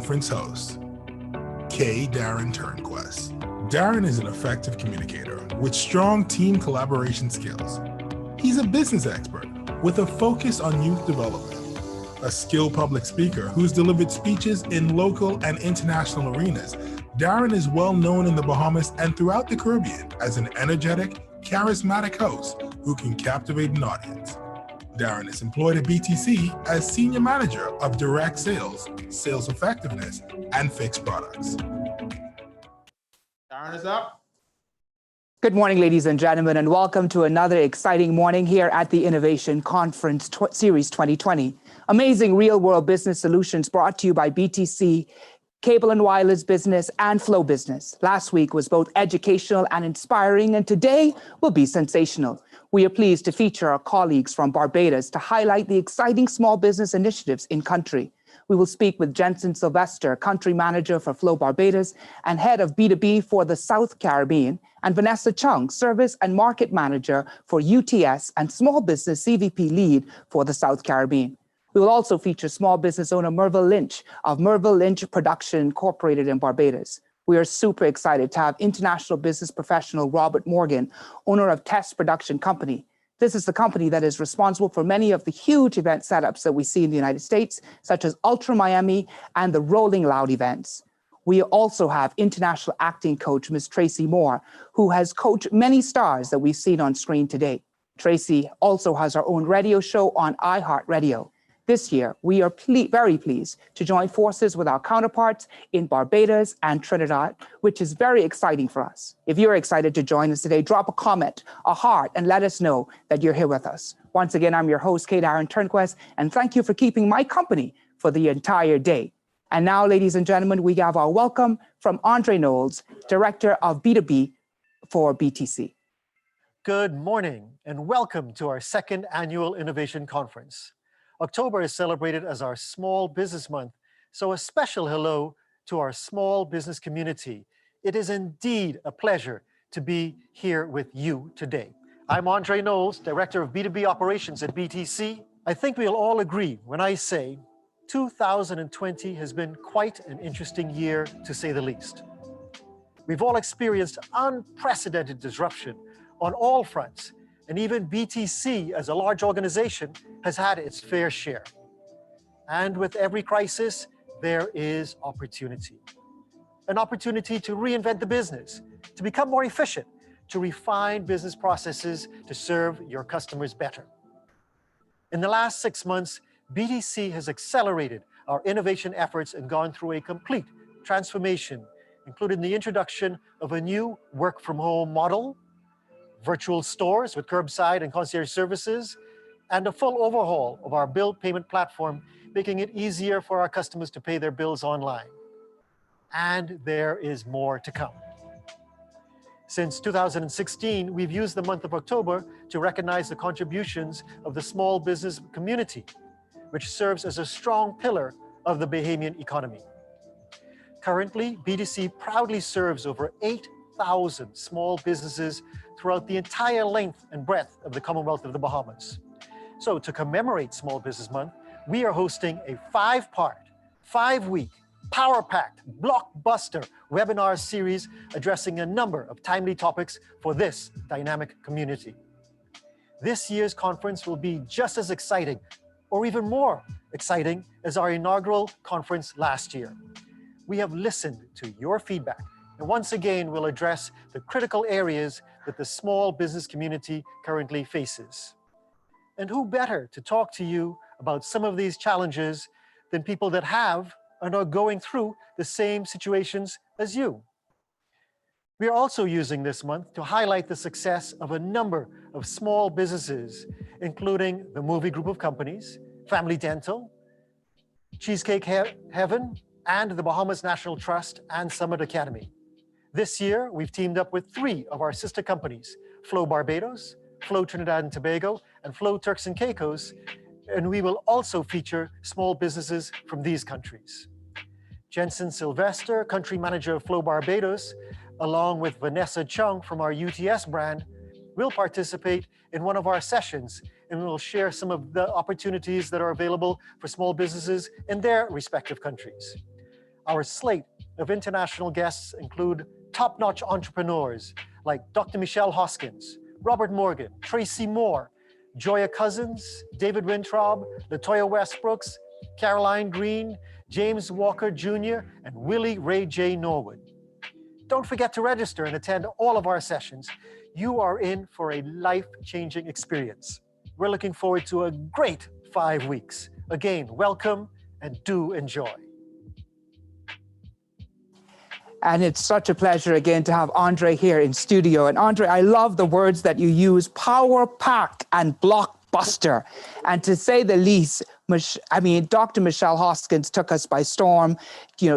conference host, K. Darren Turnquest. Darren is an effective communicator with strong team collaboration skills. He's a business expert with a focus on youth development, a skilled public speaker who's delivered speeches in local and international arenas. Darren is well known in the Bahamas and throughout the Caribbean as an energetic, charismatic host who can captivate an audience. Darren is employed at BTC as Senior Manager of Direct Sales, Sales Effectiveness, and Fixed Products. Darren is up. Good morning, ladies and gentlemen, and welcome to another exciting morning here at the InKnowVation Conference Series 2020. Amazing real-world business solutions brought to you by BTC, Cable and Wireless Business, and Flow Business. Last week was both educational and inspiring, and today will be sensational. We are pleased to feature our colleagues from Barbados to highlight the exciting small business initiatives in country. We will speak with Jensen Sylvester, Country Manager for Flow Barbados and Head of B2B for the South Caribbean, and Vanessa Chung, Service and Market Manager for UTS and Small Business CVP Lead for the South Caribbean. We will also feature small business owner Mervel Lynch of Mervel Lynch Production Incorporated in Barbados. We are super excited to have international business professional Robert Morgan, owner of Test Production Company. This is the company that is responsible for many of the huge event setups that we see in the United States, such as Ultra Miami and the Rolling Loud events. We also have international acting coach, Ms. Tracy Moore, who has coached many stars that we've seen on screen today. Tracy also has her own radio show on iHeartRadio. This year, we are very pleased to join forces with our counterparts in Barbados and Trinidad, which is very exciting for us. If you're excited to join us today, drop a comment, a heart, and let us know that you're here with us. Once again, I'm your host, K. Darren Turnquest, and thank you for keeping my company for the entire day. And now, ladies and gentlemen, we have our welcome from Andre Knowles, Director of B2B for BTC. Good morning, and welcome to our second annual Innovation Conference. October is celebrated as our Small Business Month, so a special hello to our small business community. It is indeed a pleasure to be here with you today. I'm Andre Knowles, Director of B2B Operations at BTC. I think we'll all agree when I say 2020 has been quite an interesting year, to say the least. We've all experienced unprecedented disruption on all fronts, and even BTC, as a large organization, has had its fair share. And with every crisis, there is opportunity. An opportunity to reinvent the business, to become more efficient, to refine business processes to serve your customers better. In the last 6 months, BTC has accelerated our innovation efforts and gone through a complete transformation, including the introduction of a new work-from-home model, virtual stores with curbside and concierge services, and a full overhaul of our bill payment platform, making it easier for our customers to pay their bills online. And there is more to come. Since 2016, we've used the month of October to recognize the contributions of the small business community, which serves as a strong pillar of the Bahamian economy. Currently, BTC proudly serves over 8,000 small businesses throughout the entire length and breadth of the Commonwealth of the Bahamas. So to commemorate Small Business Month, we are hosting a 5-part, 5-week, power-packed, blockbuster webinar series addressing a number of timely topics for this dynamic community. This year's conference will be just as exciting, or even more exciting, as our inaugural conference last year. We have listened to your feedback, and once again, we'll address the critical areas that the small business community currently faces. And who better to talk to you about some of these challenges than people that have and are going through the same situations as you. We are also using this month to highlight the success of a number of small businesses, including the Movie Group of Companies, Family Dental, Cheesecake Heaven, and the Bahamas National Trust and Summit Academy. This year, we've teamed up with 3 of our sister companies, Flow Barbados, Flow Trinidad and Tobago, and Flow Turks and Caicos, and we will also feature small businesses from these countries. Jensen Sylvester, Country Manager of Flow Barbados, along with Vanessa Chung from our UTS brand, will participate in one of our sessions, and we'll share some of the opportunities that are available for small businesses in their respective countries. Our slate of international guests include top-notch entrepreneurs like Dr. Michelle Hoskins, Robert Morgan, Tracy Moore, Joya Cousins, David Wintraub, Latoya Westbrooks, Caroline Green, James Walker Jr., and Willie Ray J. Norwood. Don't forget to register and attend all of our sessions. You are in for a life-changing experience. We're looking forward to a great 5 weeks. Again, welcome and do enjoy. And it's such a pleasure again to have Andre here in studio. And Andre, I love the words that you use, power pack and blockbuster. And to say the least, Dr. Michelle Hoskins took us by storm.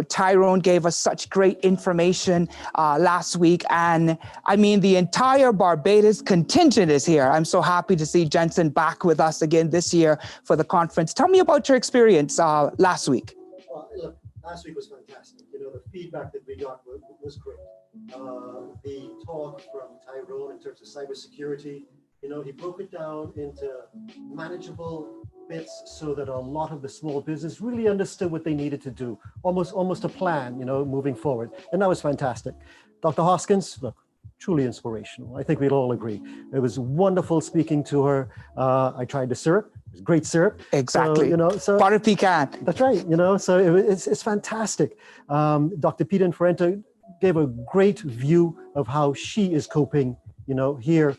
Tyrone gave us such great information last week. And the entire Barbados contingent is here. I'm so happy to see Jensen back with us again this year for the conference. Tell me about your experience last week. Well, look, last week was fantastic. The feedback that we got was great. The talk from Tyrone in terms of cybersecurity, he broke it down into manageable bits so that a lot of the small business really understood what they needed to do, almost a plan, moving forward. And that was fantastic. Dr. Hoskins, look, truly inspirational. I think we'd all agree. It was wonderful speaking to her. I tried the syrup. It was great syrup. Exactly. So butter pecan. That's right. So it's fantastic. Dr. Peter Inferento gave a great view of how she is coping, here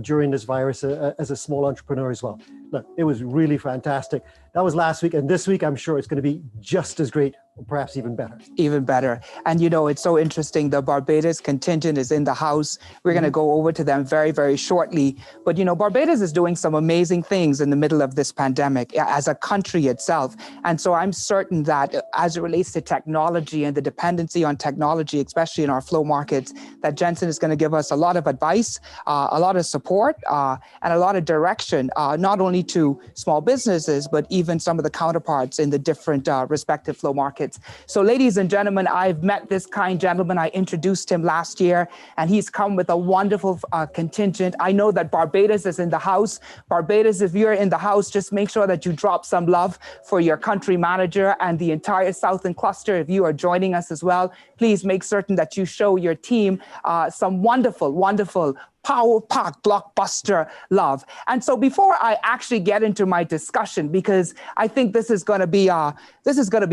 during this virus as a small entrepreneur as well. Look, it was really fantastic. That was last week, and this week I'm sure it's going to be just as great, or perhaps even better. Even better. And it's so interesting. The Barbados contingent is in the house. We're going to go over to them very, very shortly. But Barbados is doing some amazing things in the middle of this pandemic as a country itself. And so I'm certain that as it relates to technology and the dependency on technology, especially in our flow markets, that Jensen is going to give us a lot of advice, a lot of support, and a lot of direction, not only to small businesses, but even some of the counterparts in the different respective flow markets. So ladies and gentlemen, I've met this kind gentleman. I introduced him last year, and he's come with a wonderful contingent. I know that Barbados is in the house. Barbados, if you're in the house, just make sure that you drop some love for your country manager and the entire Southern cluster. If you are joining us as well, please make certain that you show your team some wonderful, wonderful power pack blockbuster love. And so before I actually get into my discussion, because I think this is going to be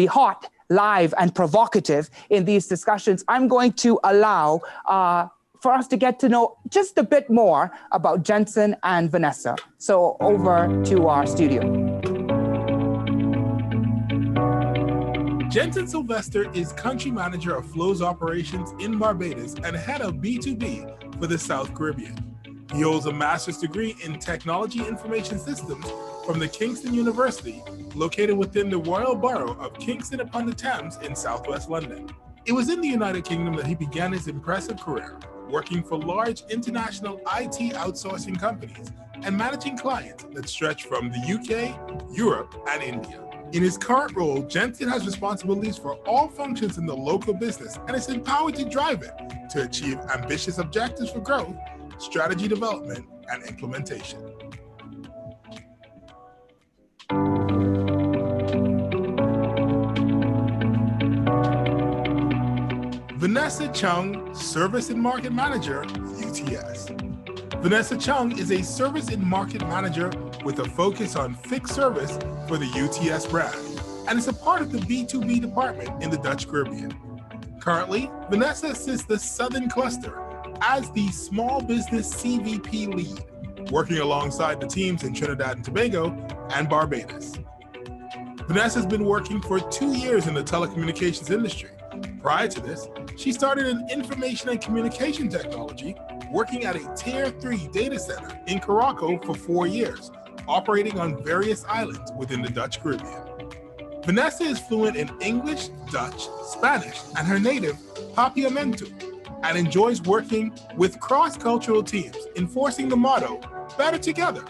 hot, live, and provocative in these discussions, I'm going to allow for us to get to know just a bit more about Jensen and Vanessa. So over to our studio. Jensen Sylvester is country manager of Flows operations in Barbados and head of B2B for the South Caribbean. He holds a master's degree in technology information systems from the Kingston University, located within the Royal Borough of Kingston upon the Thames in southwest London. It was in the United Kingdom that he began his impressive career, working for large international IT outsourcing companies and managing clients that stretch from the UK, Europe, and India. In his current role, Jensen has responsibilities for all functions in the local business and is empowered to drive it to achieve ambitious objectives for growth, strategy development, and implementation. Vanessa Chung, Service and Market Manager, UTS. Vanessa Chung is a Service and Market Manager with a focus on fixed service for the UTS brand, and is a part of the B2B department in the Dutch Caribbean. Currently, Vanessa assists the Southern Cluster as the Small Business CVP lead, working alongside the teams in Trinidad and Tobago and Barbados. Vanessa has been working for 2 years in the telecommunications industry. Prior to this, she started in information and communication technology, working at a Tier 3 data center in Caraco for 4 years, operating on various islands within the Dutch Caribbean. Vanessa is fluent in English, Dutch, Spanish, and her native Papiamentu, and enjoys working with cross-cultural teams, enforcing the motto, better together,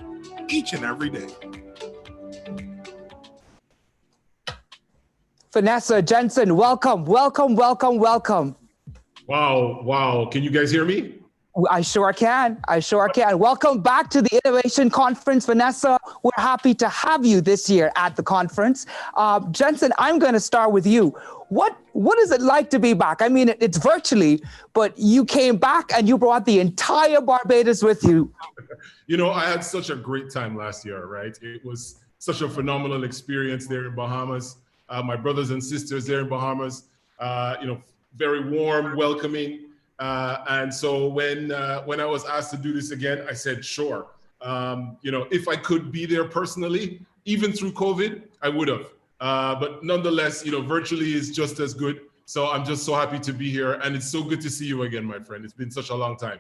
each and every day. Vanessa, Jensen, welcome, welcome, welcome, welcome. Wow. Can you guys hear me? I sure can. I sure can. Welcome back to the Innovation Conference, Vanessa. We're happy to have you this year at the conference. Jensen, I'm going to start with you. What is it like to be back? I mean, it's virtually, but you came back and you brought the entire Barbados with you. You know, I had such a great time last year, right? It was such a phenomenal experience there in Bahamas. My brothers and sisters there in Bahamas, very warm, welcoming. And so when I was asked to do this again, I said, sure. If I could be there personally, even through COVID, I would have. But nonetheless, virtually is just as good. So I'm just so happy to be here. And it's so good to see you again, my friend. It's been such a long time.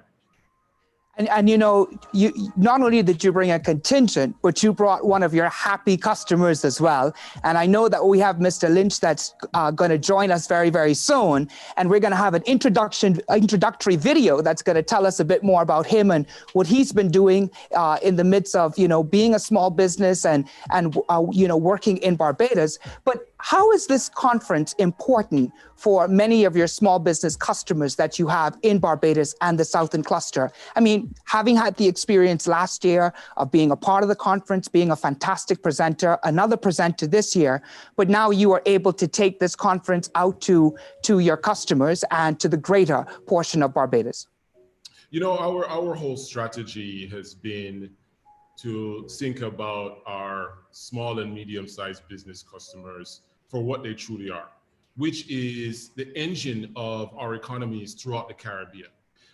And you not only did you bring a contingent, but you brought one of your happy customers as well. And I know that we have Mr. Lynch that's going to join us very, very soon. And we're going to have an introductory video that's going to tell us a bit more about him and what he's been doing in the midst of, being a small business and working in Barbados. But how is this conference important for many of your small business customers that you have in Barbados and the Southern Cluster? I mean, having had the experience last year of being a part of the conference, being a fantastic presenter, another presenter this year, but now you are able to take this conference out to your customers and to the greater portion of Barbados. Our whole strategy has been to think about our small and medium-sized business customers for what they truly are, which is the engine of our economies throughout the Caribbean.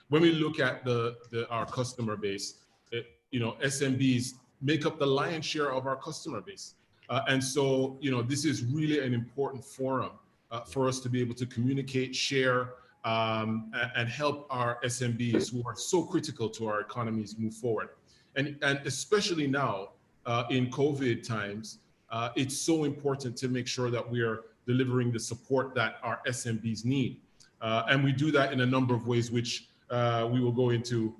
When we look at our customer base, SMBs make up the lion's share of our customer base. And so, this is really an important forum for us to be able to communicate, share, and help our SMBs who are so critical to our economies move forward. And especially now in COVID times, it's so important to make sure that we are delivering the support that our SMBs need. And we do that in a number of ways, which we will go into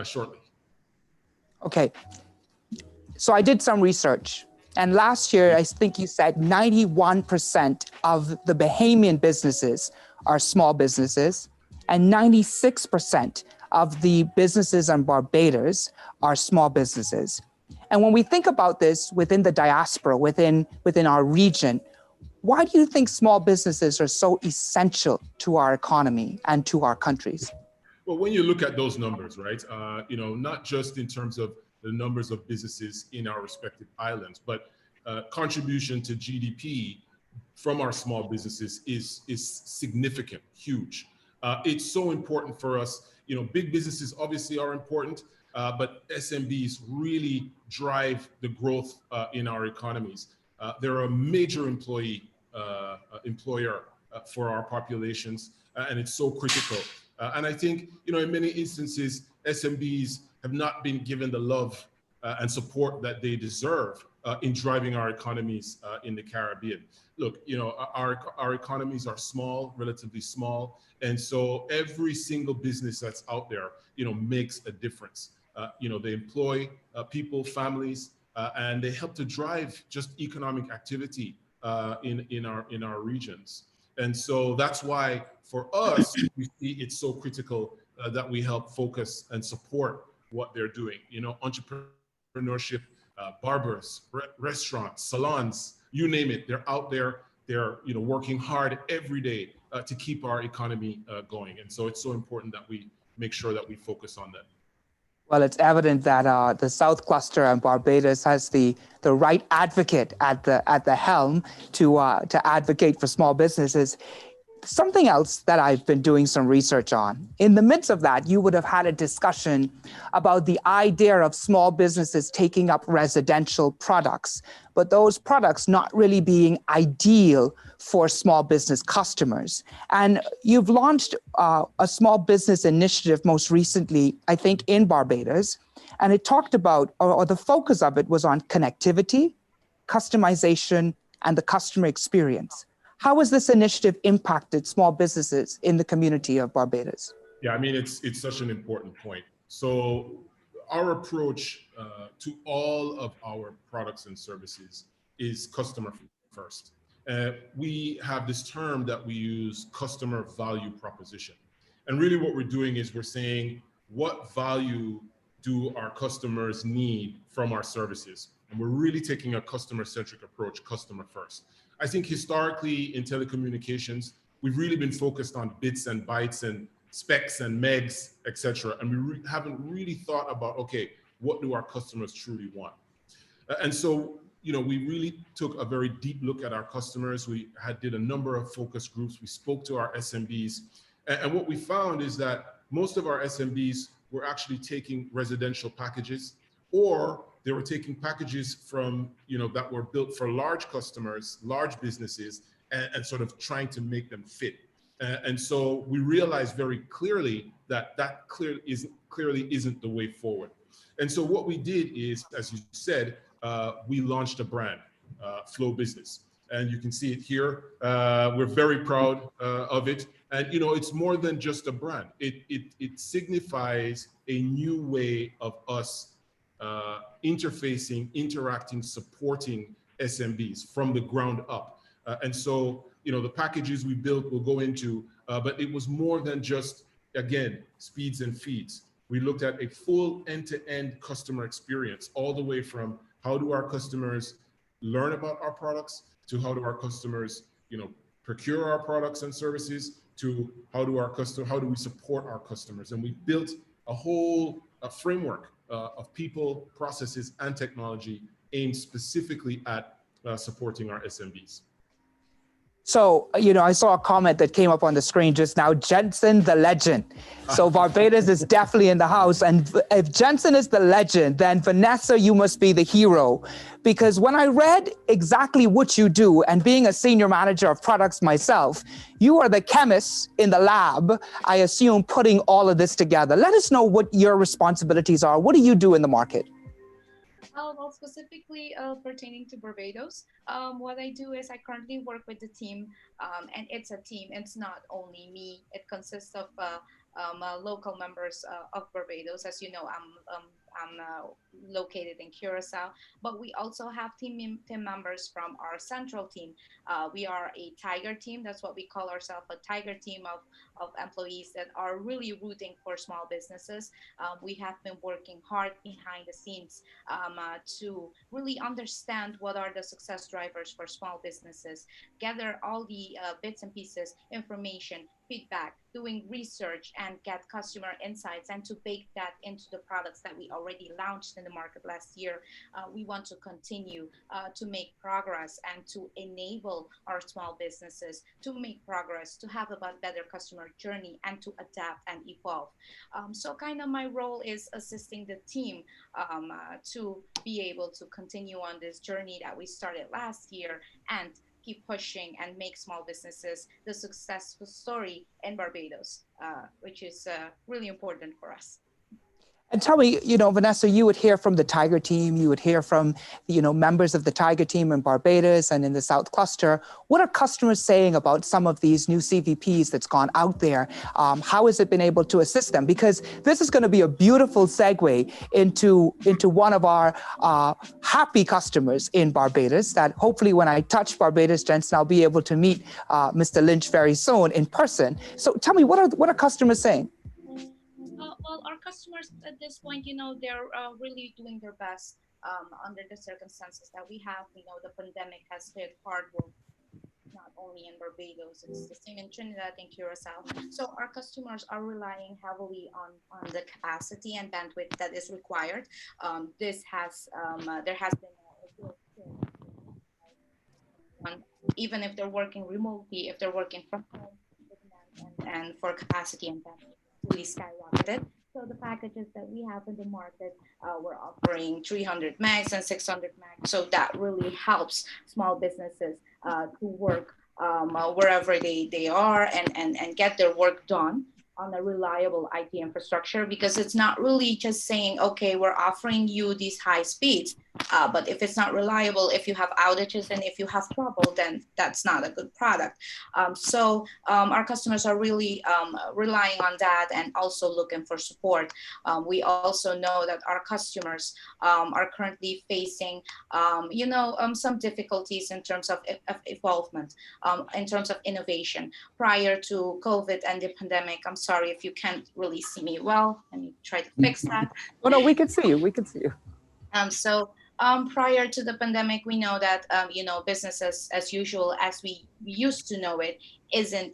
shortly. Okay. So I did some research. And last year, I think you said 91% of the Bahamian businesses are small businesses, and 96% of the businesses in Barbados are small businesses. And when we think about this within the diaspora, within our region, why do you think small businesses are so essential to our economy and to our countries? Well, when you look at those numbers, right, not just in terms of the numbers of businesses in our respective islands, but contribution to GDP from our small businesses is significant, huge. It's so important for us. Big businesses obviously are important, but SMBs really drive the growth in our economies. They're a major employer for our populations, and it's so critical. And I think, in many instances, SMBs have not been given the love and support that they deserve in driving our economies in the Caribbean. Look, our economies are small, relatively small. And so every single business that's out there, makes a difference. They employ people, families, and they help to drive just economic activity in our regions. And so that's why for us, we see it's so critical that we help focus and support what they're doing. Entrepreneurship, barbers, restaurants, salons, you name it, they're out there. They're working hard every day to keep our economy going. And so it's so important that we make sure that we focus on that. Well, it's evident that the South Cluster and Barbados has the right advocate at the helm to advocate for small businesses. Something else that I've been doing some research on. In the midst of that, you would have had a discussion about the idea of small businesses taking up residential products, but those products not really being ideal for small business customers. And you've launched a small business initiative most recently, I think, in Barbados, and it talked about, or the focus of it was on connectivity, customization, and the customer experience. How has this initiative impacted small businesses in the community of Barbados? Yeah, I mean, it's such an important point. So our approach to all of our products and services is customer first. We have this term that we use, customer value proposition. And really what we're doing is we're saying, what value do our customers need from our services? And we're really taking a customer-centric approach, customer first. I think historically in telecommunications, we've really been focused on bits and bytes and specs and megs, et cetera. And we haven't really thought about, okay, what do our customers truly want? And so, we really took a very deep look at our customers. We did a number of focus groups. We spoke to our SMBs. And what we found is that most of our SMBs were actually taking residential packages, or they were taking packages from, that were built for large customers, large businesses, and sort of trying to make them fit. And so we realized very clearly that clearly isn't the way forward. And so what we did is, as you said, we launched a brand, Flow Business. And you can see it here. We're very proud of it. And it's more than just a brand. It signifies a new way of us interfacing, interacting, supporting SMBs from the ground up. And so, the packages we built will go into, but it was more than just, again, speeds and feeds. We looked at a full end-to-end customer experience, all the way from how do our customers learn about our products, to how do our customers, procure our products and services, to how do we support our customers. And we built a whole framework of people, processes, and technology aimed specifically at supporting our SMBs. So, I saw a comment that came up on the screen just now, Jensen the legend. So Barbados is definitely in the house. And if Jensen is the legend, then Vanessa, you must be the hero. Because when I read exactly what you do, and being a senior manager of products myself, you are the chemist in the lab, I assume, putting all of this together. Let us know what your responsibilities are. What do you do in the market? Well, specifically pertaining to Barbados, what I do is I currently work with the team, and it's a team. It's not only me. It consists of local members of Barbados. As you know, I'm located in Curacao, but we also have team members from our central team. We are a tiger team. That's what we call ourselves, a tiger team of employees that are really rooting for small businesses. We have been working hard behind the scenes to really understand what are the success drivers for small businesses, gather all the bits and pieces, information, feedback, doing research, and get customer insights, and to bake that into the products that we already launched in the market last year. We want to continue to make progress and to enable our small businesses to make progress, to have a better customer journey, and to adapt and evolve. So kind of my role is assisting the team to be able to continue on this journey that we started last year and keep pushing and make small businesses the successful story in Barbados, which is really important for us. And tell me, Vanessa, you would hear from the Tiger team, you would hear from, members of the Tiger team in Barbados and in the South Cluster. What are customers saying about some of these new CVPs that's gone out there? How has it been able to assist them? Because this is going to be a beautiful segue into one of our happy customers in Barbados that hopefully when I touch Barbados, Jensen, I'll be able to meet Mr. Lynch very soon in person. So tell me, what are customers saying? Well, our customers at this point, they're really doing their best under the circumstances that we have. The pandemic has hit hard, not only in Barbados, it's the same in Trinidad and Curacao. So our customers are relying heavily on the capacity and bandwidth that is required. There has been even if they're working remotely, if they're working from home, and for capacity and bandwidth really skyrocketed. So the packages that we have in the market, we're offering 300 megs and 600 megs. So that really helps small businesses to work wherever they are and get their work done on a reliable IT infrastructure, because it's not really just saying, okay, we're offering you these high speeds, But if it's not reliable, if you have outages and if you have trouble, then that's not a good product. Our customers are really relying on that and also looking for support. We also know that our customers are currently facing, some difficulties in terms of evolvement, in terms of innovation. Prior to COVID and the pandemic, I'm sorry if you can't really see me well. Let me try to fix that. Oh, no, we can see you. We can see you. Prior to the pandemic, we know that, business as usual, as we used to know it, isn't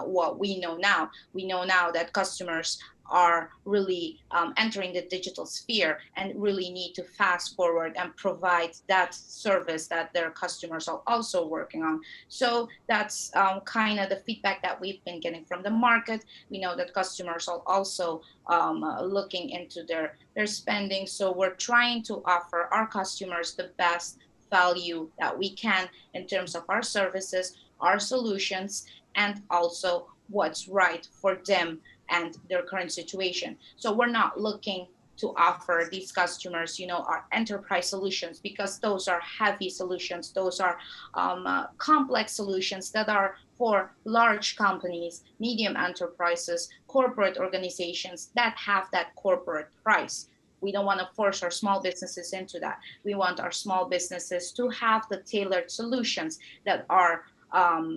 what we know now. We know now that customers are really entering the digital sphere and really need to fast forward and provide that service that their customers are also working on. So that's kind of the feedback that we've been getting from the market. We know that customers are also looking into their spending. So we're trying to offer our customers the best value that we can in terms of our services, our solutions, and also what's right for them and their current situation. So we're not looking to offer these customers, our enterprise solutions, because those are heavy solutions. Those are complex solutions that are for large companies, medium enterprises, corporate organizations that have that corporate price. We don't want to force our small businesses into that. We want our small businesses to have the tailored solutions that are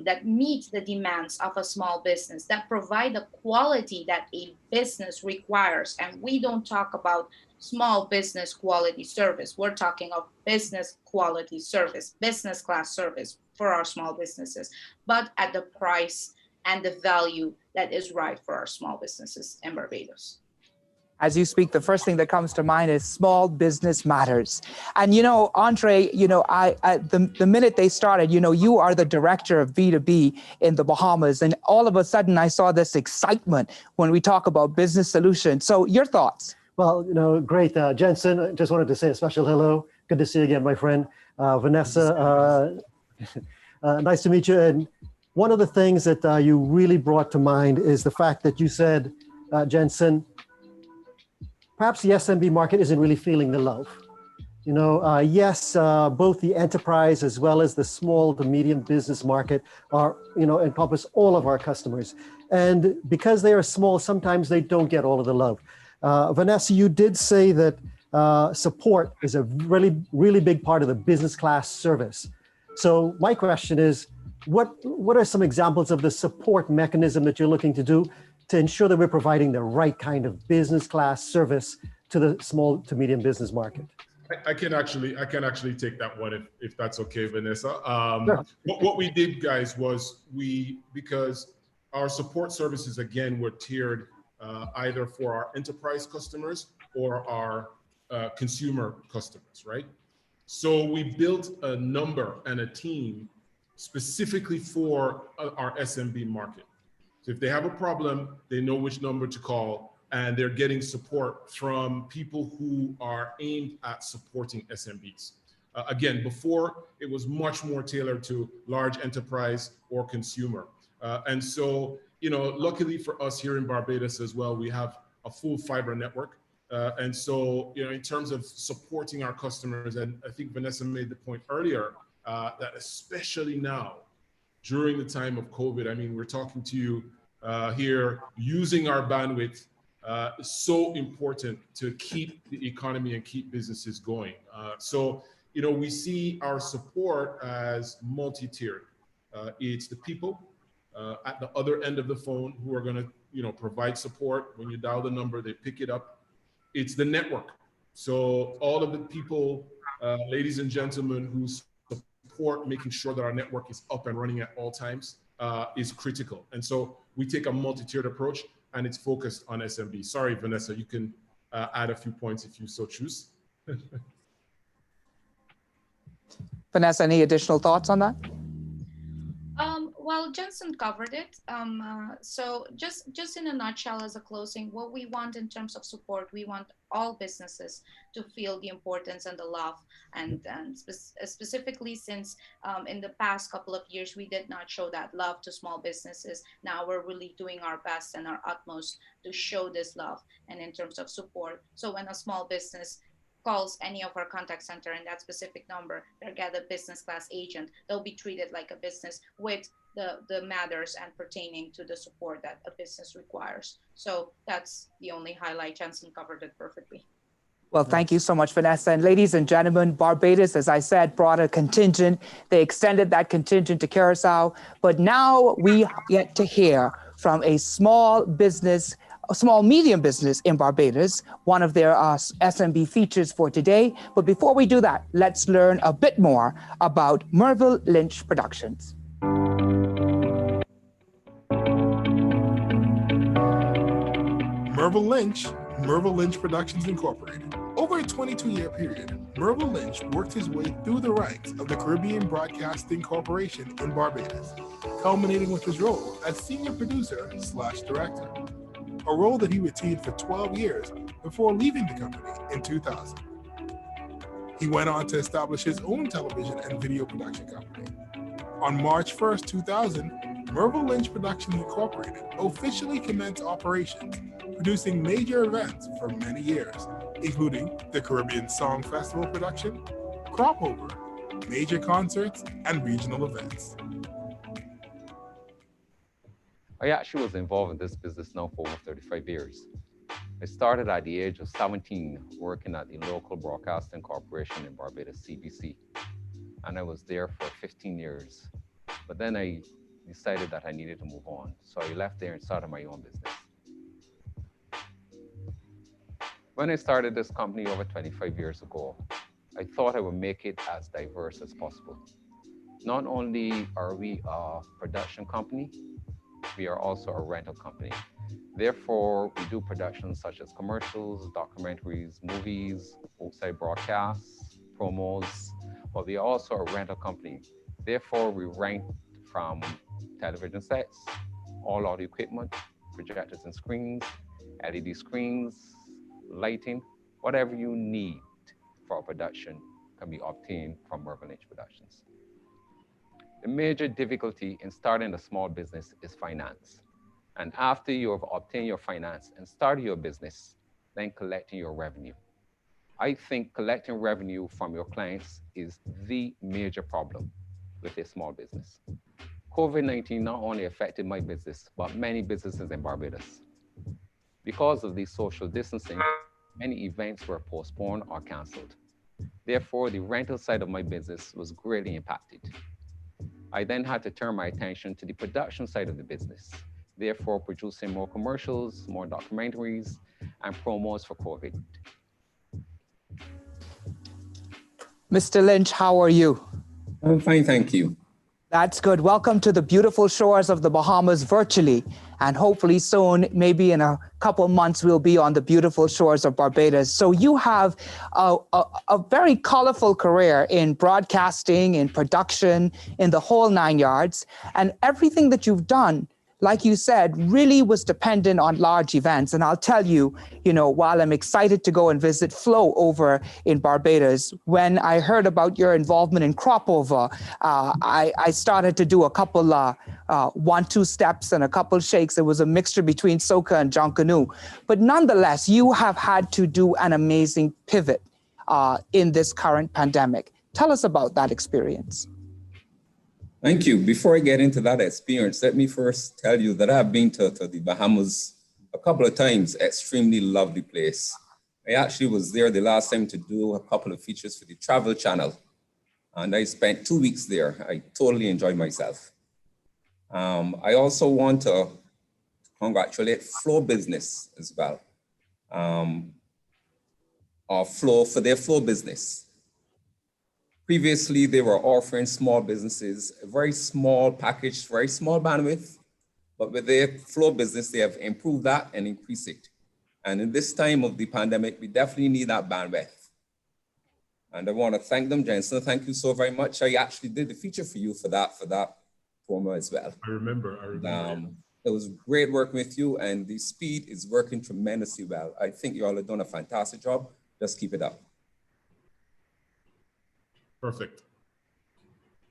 that meet the demands of a small business, that provide the quality that a business requires. And we don't talk about small business quality service. We're talking of business quality service, business class service for our small businesses, but at the price and the value that is right for our small businesses in Barbados. As you speak, the first thing that comes to mind is small business matters. And, Andre, the minute they started, you are the director of B2B in the Bahamas. And all of a sudden, I saw this excitement when we talk about business solutions. So your thoughts? Well, great. Jensen, I just wanted to say a special hello. Good to see you again, my friend. Vanessa, nice to meet you. And one of the things that you really brought to mind is the fact that you said, Jensen, perhaps the SMB market isn't really feeling the love. Yes, both the enterprise as well as the small to medium business market are, encompass all of our customers. And because they are small, sometimes they don't get all of the love. Vanessa, you did say that support is a really, really big part of the business class service. So my question is, what are some examples of the support mechanism that you're looking to do to ensure that we're providing the right kind of business class service to the small to medium business market? I can actually take that one if that's okay, Vanessa. Sure. What we did, guys, was because our support services, again, were tiered either for our enterprise customers or our consumer customers, right? So we built a number and a team specifically for our SMB market. So if they have a problem, they know which number to call, and they're getting support from people who are aimed at supporting SMBs. Again, before it was much more tailored to large enterprise or consumer. And so, luckily for us here in Barbados as well, we have a full fiber network. And so, in terms of supporting our customers, and I think Vanessa made the point earlier, that especially now, during the time of COVID, I mean, we're talking to you here, using our bandwidth is so important to keep the economy and keep businesses going. So, we see our support as multi-tiered. It's the people at the other end of the phone who are going to, provide support. When you dial the number, they pick it up. It's the network. So all of the people, ladies and gentlemen, who support making sure that our network is up and running at all times is critical. And so we take a multi-tiered approach, and it's focused on SMB. Sorry, Vanessa, you can add a few points if you so choose. Vanessa, any additional thoughts on that? Well, Jensen covered it. So just in a nutshell, as a closing, what we want in terms of support, we want all businesses to feel the importance and the love, and specifically since in the past couple of years, we did not show that love to small businesses. Now we're really doing our best and our utmost to show this love and in terms of support. So when a small business calls any of our contact center in that specific number, they'll get a business class agent. They'll be treated like a business with the matters and pertaining to the support that a business requires. So that's the only highlight. Jansen covered it perfectly. Well, thank you so much, Vanessa. And ladies and gentlemen, Barbados, as I said, brought a contingent. They extended that contingent to Curacao. But now we get to hear from a small medium business in Barbados, one of their SMB features for today. But before we do that, let's learn a bit more about Mervel Lynch Productions. Mervel Lynch Productions Incorporated. Over a 22-year period, Mervel Lynch worked his way through the ranks of the Caribbean Broadcasting Corporation in Barbados, culminating with his role as senior producer/director, a role that he retained for 12 years before leaving the company in 2000. He went on to establish his own television and video production company. On March 1st, 2000, Mervel Lynch Productions Incorporated officially commenced operations, producing major events for many years, including the Caribbean Song Festival production, Crop Over, major concerts, and regional events. I actually was involved in this business now for over 35 years. I started at the age of 17 working at the local broadcasting corporation in Barbados, CBC, and I was there for 15 years. But then I decided that I needed to move on, so I left there and started my own business. When I started this company over 25 years ago, I thought I would make it as diverse as possible. Not only are we a production company, we are also a rental company. Therefore, we do productions such as commercials, documentaries, movies, outside broadcasts, promos, but we are also a rental company. Therefore, we rent from television sets, all audio equipment, projectors and screens, LED screens, lighting, whatever you need for a production can be obtained from Mervel Lynch Productions. The major difficulty in starting a small business is finance. And after you have obtained your finance and started your business, then collecting your revenue. I think collecting revenue from your clients is the major problem with a small business. COVID-19 not only affected my business, but many businesses in Barbados. Because of the social distancing, many events were postponed or canceled. Therefore, the rental side of my business was greatly impacted. I then had to turn my attention to the production side of the business, therefore producing more commercials, more documentaries, and promos for COVID. Mr. Lynch, how are you? I'm fine, thank you. That's good. Welcome to the beautiful shores of the Bahamas virtually. And hopefully soon, maybe in a couple months, we'll be on the beautiful shores of Barbados. So you have a very colorful career in broadcasting, in production, in the whole 9 yards. And everything that you've done, like you said, really was dependent on large events. And I'll tell you, while I'm excited to go and visit Flow over in Barbados, when I heard about your involvement in Crop Over, I started to do a couple 1-2 steps and a couple shakes. It was a mixture between soca and Jonkanu. But nonetheless, you have had to do an amazing pivot in this current pandemic. Tell us about that experience. Thank you. Before I get into that experience, let me first tell you that I've been to the Bahamas a couple of times. Extremely lovely place. I actually was there the last time to do a couple of features for the Travel Channel. And I spent 2 weeks there. I totally enjoyed myself. I also want to congratulate Flow Business as well. Or Flow for their Flow business. Previously, they were offering small businesses a very small package, very small bandwidth, but with their Flow business, they have improved that and increased it. And in this time of the pandemic, we definitely need that bandwidth. And I want to thank them, Jensen. Thank you so very much. I actually did the feature for you for that promo as well. I remember. It was great working with you, and the speed is working tremendously well. I think you all have done a fantastic job. Just keep it up. Perfect.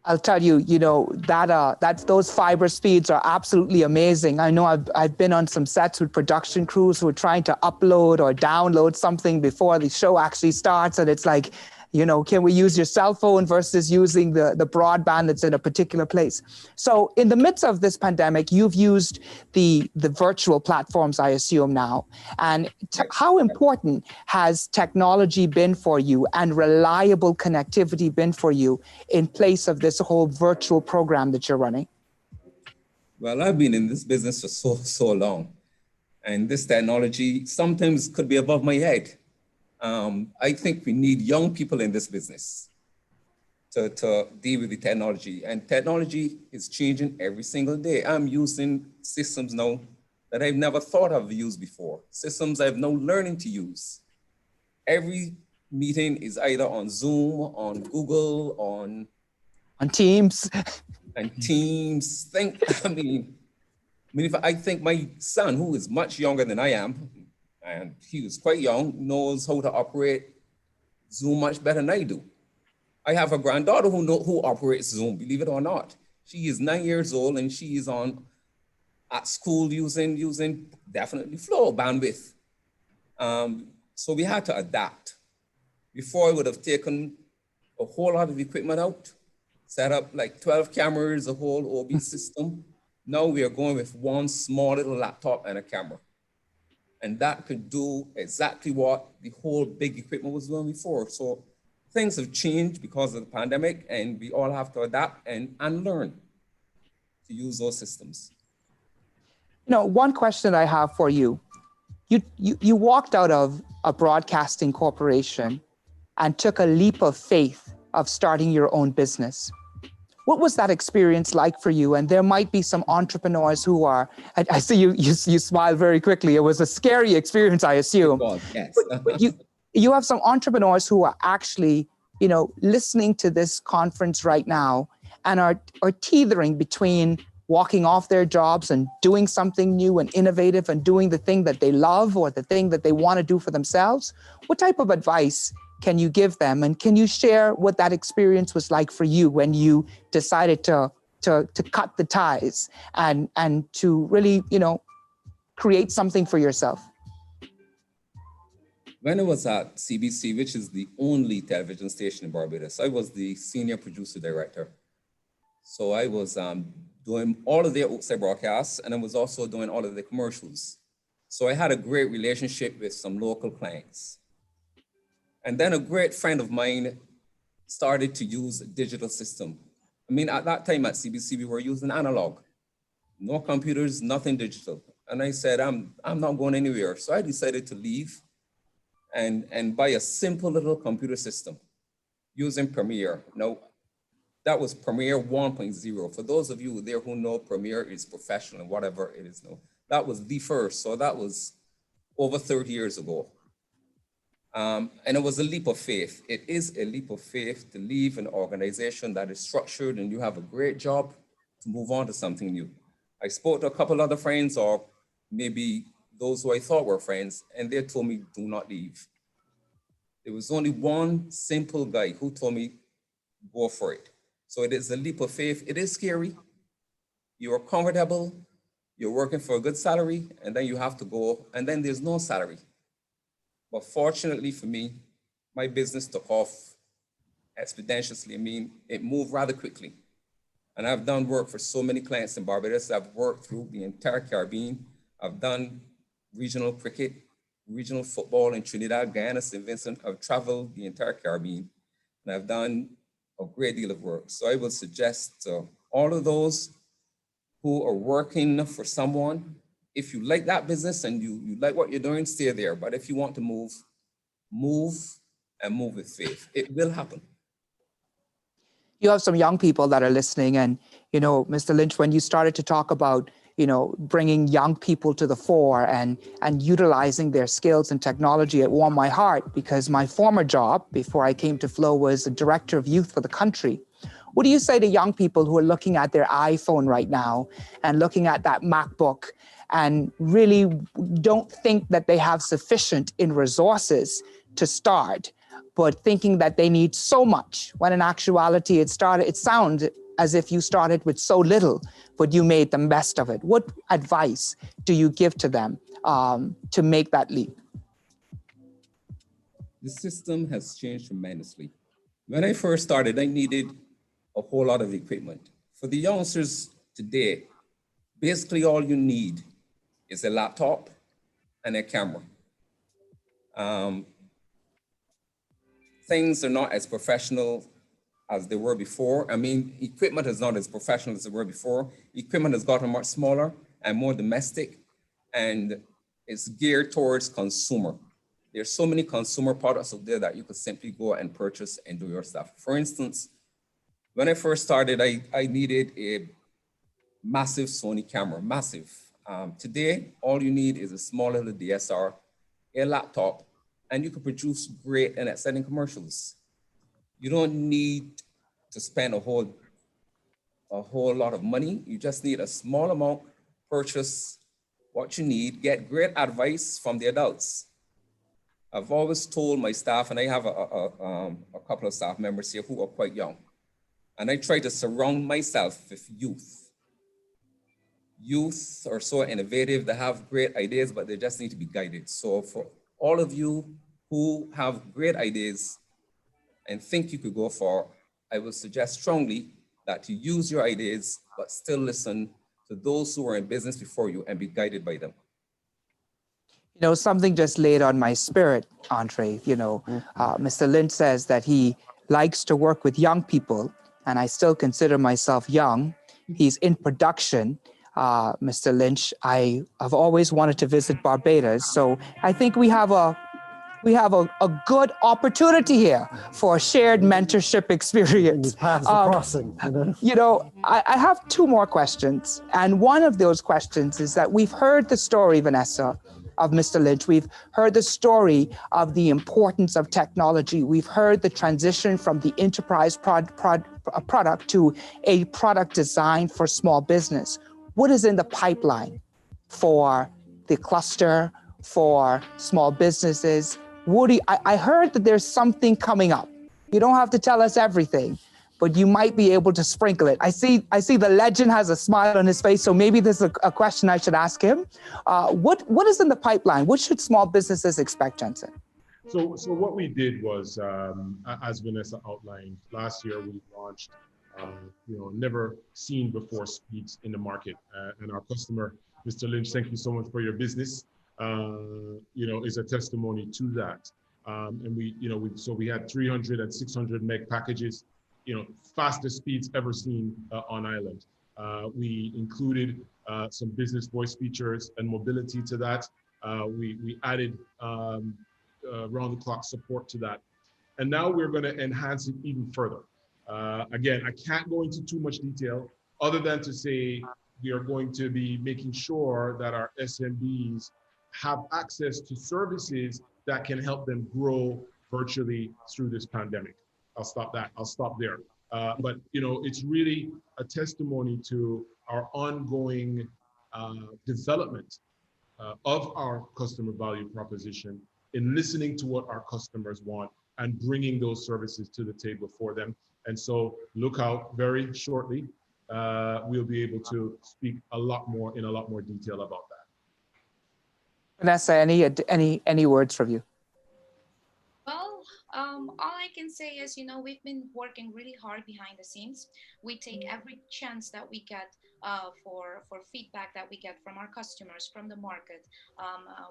I'll tell you, that those fiber speeds are absolutely amazing. I know I've been on some sets with production crews who are trying to upload or download something before the show actually starts, and it's like, can we use your cell phone versus using the broadband that's in a particular place? So in the midst of this pandemic, you've used the virtual platforms, I assume now. And how important has technology been for you and reliable connectivity been for you in place of this whole virtual program that you're running? Well, I've been in this business for so long, and this technology sometimes could be above my head. I think we need young people in this business to deal with the technology, and technology is changing every single day. I'm using systems now that I've never thought of used before, systems I've now learning to use. Every meeting is either on Zoom, on Google, on Teams. And Teams. I think my son, who is much younger than I am, and he was quite young, knows how to operate Zoom much better than I do. I have a granddaughter who operates Zoom, believe it or not. She is 9 years old and she is at school using definitely flow bandwidth. So we had to adapt. Before I would have taken a whole lot of equipment out, set up like 12 cameras, a whole OB system. Now we are going with one small little laptop and a camera. And that could do exactly what the whole big equipment was doing before. So things have changed because of the pandemic, and we all have to adapt and learn to use those systems. One question I have for you. You walked out of a broadcasting corporation and took a leap of faith of starting your own business. What was that experience like for you? And there might be some entrepreneurs who are, I see you smile very quickly. It was a scary experience, I assume. Yes. But you have some entrepreneurs who are actually, listening to this conference right now and are teetering between walking off their jobs and doing something new and innovative and doing the thing that they love or the thing that they want to do for themselves. What type of advice can you give them? And can you share what that experience was like for you when you decided to cut the ties and to really, create something for yourself? When I was at CBC, which is the only television station in Barbados, I was the senior producer director. So I was doing all of their outside broadcasts, and I was also doing all of the commercials. So I had a great relationship with some local clients. And then a great friend of mine started to use a digital system. At that time at CBC, we were using analog, no computers, nothing digital. And I said, I'm not going anywhere. So I decided to leave and buy a simple little computer system using Premiere. Now, that was Premiere 1.0. For those of you there who know, Premiere is professional and whatever it is now. That was the first. So that was over 30 years ago. And it was a leap of faith. It is a leap of faith to leave an organization that is structured and you have a great job to move on to something new. I spoke to a couple other friends, or maybe those who I thought were friends, and they told me, do not leave. There was only one simple guy who told me, go for it. So it is a leap of faith. It is scary. You are comfortable. You're working for a good salary, and then you have to go, and then there's no salary. But fortunately for me, my business took off exponentially. It moved rather quickly. And I've done work for so many clients in Barbados. I've worked through the entire Caribbean. I've done regional cricket, regional football in Trinidad, Guyana, St. Vincent. I've traveled the entire Caribbean, and I've done a great deal of work. So I would suggest to all of those who are working for someone, if you like that business and you like what you're doing, stay there. But if you want to move and move with faith. It will happen. You have some young people that are listening, and, Mr. Lynch, when you started to talk about, bringing young people to the fore and utilizing their skills and technology, it warmed my heart, because my former job before I came to Flow was a director of youth for the country. What do you say to young people who are looking at their iPhone right now and looking at that MacBook and really don't think that they have sufficient in resources to start, but thinking that they need so much, when in actuality it sounds as if you started with so little, but you made the best of it. What advice do you give to them to make that leap? The system has changed tremendously. When I first started, I needed a whole lot of equipment. For the youngsters today, basically all you need is a laptop and a camera. Things are not as professional as they were before. I mean, equipment is not as professional as they were before. Equipment has gotten much smaller and more domestic, and it's geared towards consumer. There's so many consumer products out there that you could simply go and purchase and do your stuff. For instance, when I first started, I needed a massive Sony camera, massive. Today, all you need is a small little DSLR, a laptop, and you can produce great and exciting commercials. You don't need to spend a whole lot of money. You just need a small amount, purchase what you need, get great advice from the adults. I've always told my staff, and I have a couple of staff members here who are quite young, and I try to surround myself with youth. Youth are so innovative, they have great ideas, but they just need to be guided. So for all of you who have great ideas and think you could go far, I would suggest strongly that you use your ideas, but still listen to those who are in business before you and be guided by them. You know, something just laid on my spirit, Andre. You know, Mr. Lynch says that he likes to work with young people, and I still consider myself young. He's in production. Mr. Lynch, I have always wanted to visit Barbados, so I think we have a good opportunity here for a shared mentorship experience. Paths are crossing. You know, I have two more questions, and one of those questions is that we've heard the story, Vanessa, of Mr. Lynch. We've heard the story of the importance of technology. We've heard the transition from the enterprise product to a product designed for small business. What is in the pipeline for the cluster, for small businesses? Woody, I heard that there's something coming up. You don't have to tell us everything, but you might be able to sprinkle it. I see the legend has a smile on his face, so maybe this is a question I should ask him. What is in the pipeline? What should small businesses expect, Jensen? So what we did was, as Vanessa outlined, last year we launched, never seen before speeds in the market, and our customer, Mr. Lynch, thank you so much for your business. Is a testimony to that. And we had 300 and 600 meg packages, fastest speeds ever seen on island. We included some business voice features and mobility to that. We added round the clock support to that. And now we're going to enhance it even further. Again, I can't go into too much detail other than to say we are going to be making sure that our SMBs have access to services that can help them grow virtually through this pandemic. I'll stop there. But it's really a testimony to our ongoing development of our customer value proposition in listening to what our customers want and bringing those services to the table for them. And so look out very shortly. We'll be able to speak in a lot more detail about that. Vanessa, any words from you? Well, all I can say is, we've been working really hard behind the scenes. We take every chance that we get for feedback that we get from our customers, from the market.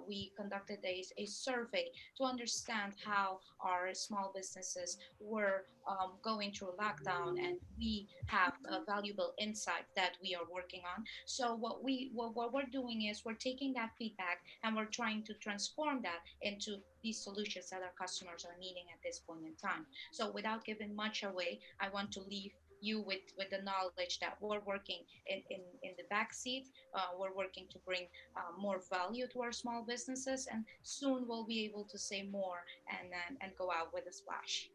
We conducted a survey to understand how our small businesses were going through lockdown, and we have a valuable insight that we are working on. So what we're doing is we're taking that feedback and we're trying to transform that into these solutions that our customers are needing at this point in time. So without giving much away, I want to leave you with the knowledge that we're working in the back seat. We're working to bring more value to our small businesses, and soon we'll be able to say more and go out with a splash.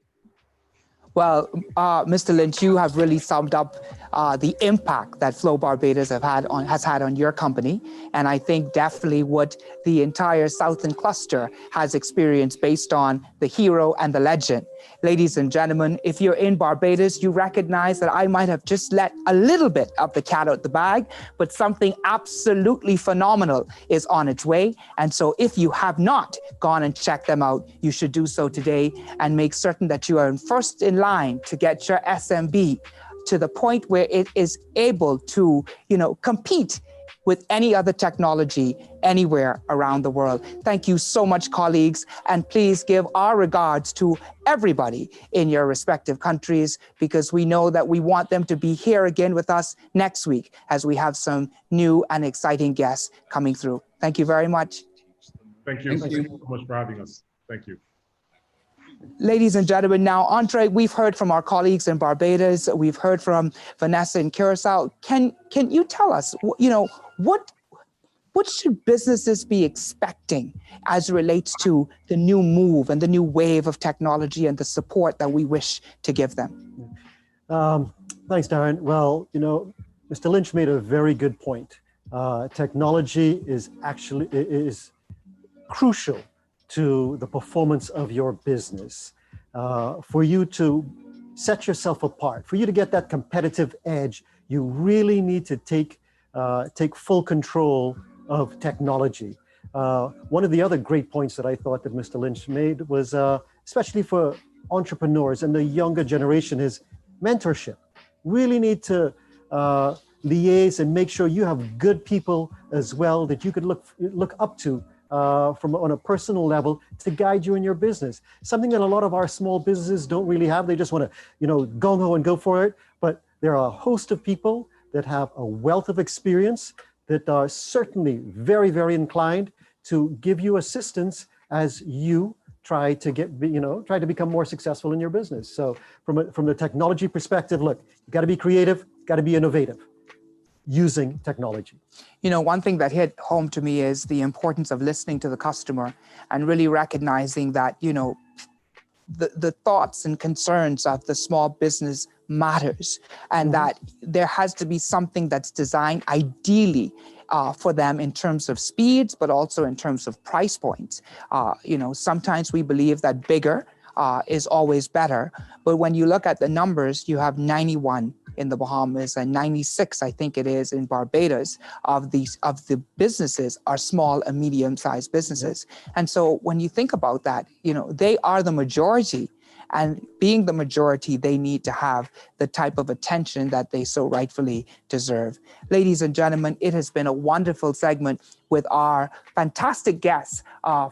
Well, Mr. Lynch, you have really summed up the impact that Flow Barbados has had on your company. And I think definitely what the entire Southern cluster has experienced based on the hero and the legend. Ladies and gentlemen, if you're in Barbados, you recognize that I might have just let a little bit of the cat out the bag, but something absolutely phenomenal is on its way. And so if you have not gone and checked them out, you should do so today and make certain that you are first in line to get your SMB to the point where it is able to, compete with any other technology anywhere around the world. Thank you so much, colleagues, and please give our regards to everybody in your respective countries, because we know that we want them to be here again with us next week as we have some new and exciting guests coming through. Thank you very much. Thank you. Thank you so much for having us. Thank you. Ladies and gentlemen, now, Andre, we've heard from our colleagues in Barbados. We've heard from Vanessa in Curacao. Can you tell us, what should businesses be expecting as it relates to the new move and the new wave of technology and the support that we wish to give them? Thanks, Darren. Well, Mr. Lynch made a very good point. Technology is crucial to the performance of your business. For you to set yourself apart, for you to get that competitive edge, you really need to take full control of technology. One of the other great points that I thought that Mr. Lynch made was, especially for entrepreneurs and the younger generation, is mentorship. Really need to liaise and make sure you have good people as well that you could look up to on a personal level to guide you in your business. Something that a lot of our small businesses don't really have. They just want to, gung-ho and go for it. But there are a host of people that have a wealth of experience that are certainly very, very inclined to give you assistance as you try to become more successful in your business. So from the technology perspective, look, you got to be creative, got to be innovative using technology. One thing that hit home to me is the importance of listening to the customer and really recognizing that, the thoughts and concerns of the small business matters, and that there has to be something that's designed ideally for them in terms of speeds, but also in terms of price points. Sometimes we believe that bigger is always better, but when you look at the numbers, you have 91 in the Bahamas and 96, I think it is, in Barbados of the businesses are small and medium-sized businesses. And so when you think about that, they are the majority, and being the majority, they need to have the type of attention that they so rightfully deserve. Ladies and gentlemen, it has been a wonderful segment with our fantastic guests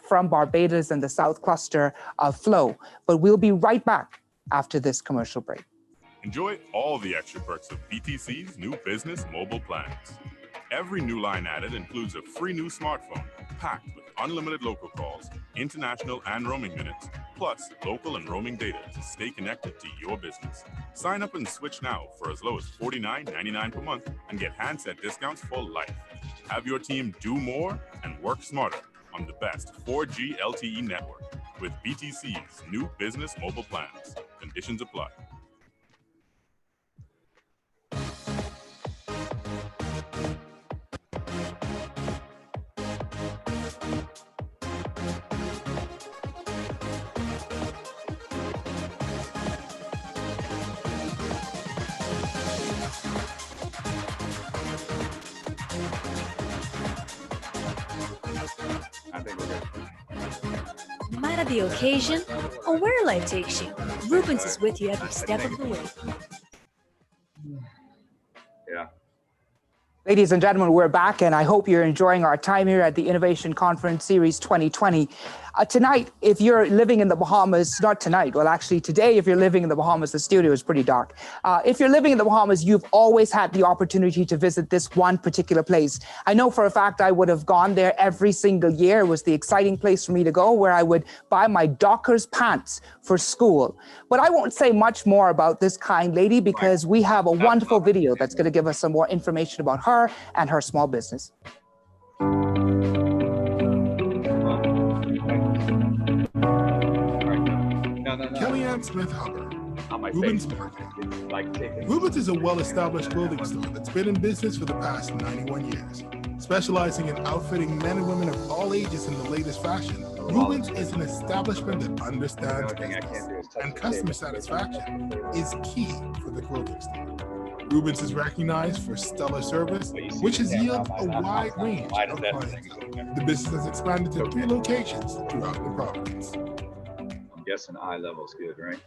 from Barbados and the South Cluster of Flow, but we'll be right back after this commercial break. Enjoy all the extra perks of BTC's new business mobile plans. Every new line added includes a free new smartphone packed with unlimited local calls, international and roaming minutes, plus local and roaming data to stay connected to your business. Sign up and switch now for as low as $49.99 per month and get handset discounts for life. Have your team do more and work smarter on the best 4G LTE network with BTC's new business mobile plans. Conditions apply. No matter the occasion or where life takes you, Rubens is with you every step of the way. Yeah. Ladies and gentlemen, we're back, and I hope you're enjoying our time here at the Innovation Conference Series 2020. Tonight, if you're living in the Bahamas, not tonight, well, actually today, if you're living in the Bahamas, the studio is pretty dark. If you're living in the Bahamas, you've always had the opportunity to visit this one particular place. I know for a fact I would have gone there every single year. It was the exciting place for me to go, where I would buy my Dockers pants for school. But I won't say much more about this kind lady, because we have a wonderful video that's going to give us some more information about her and her small business. Kellyanne Smith Hubbard Rubens Market. Rubens is a well-established clothing store that's been in business for the past 91 years. Specializing in outfitting men and women of all ages in the latest fashion, Rubens is an establishment that understands business, and customer satisfaction is key for the clothing store. Rubens is recognized for stellar service, which has yielded a wide range of clients. The business has expanded to 3 locations throughout the province. I'm guessing eye level's good, right?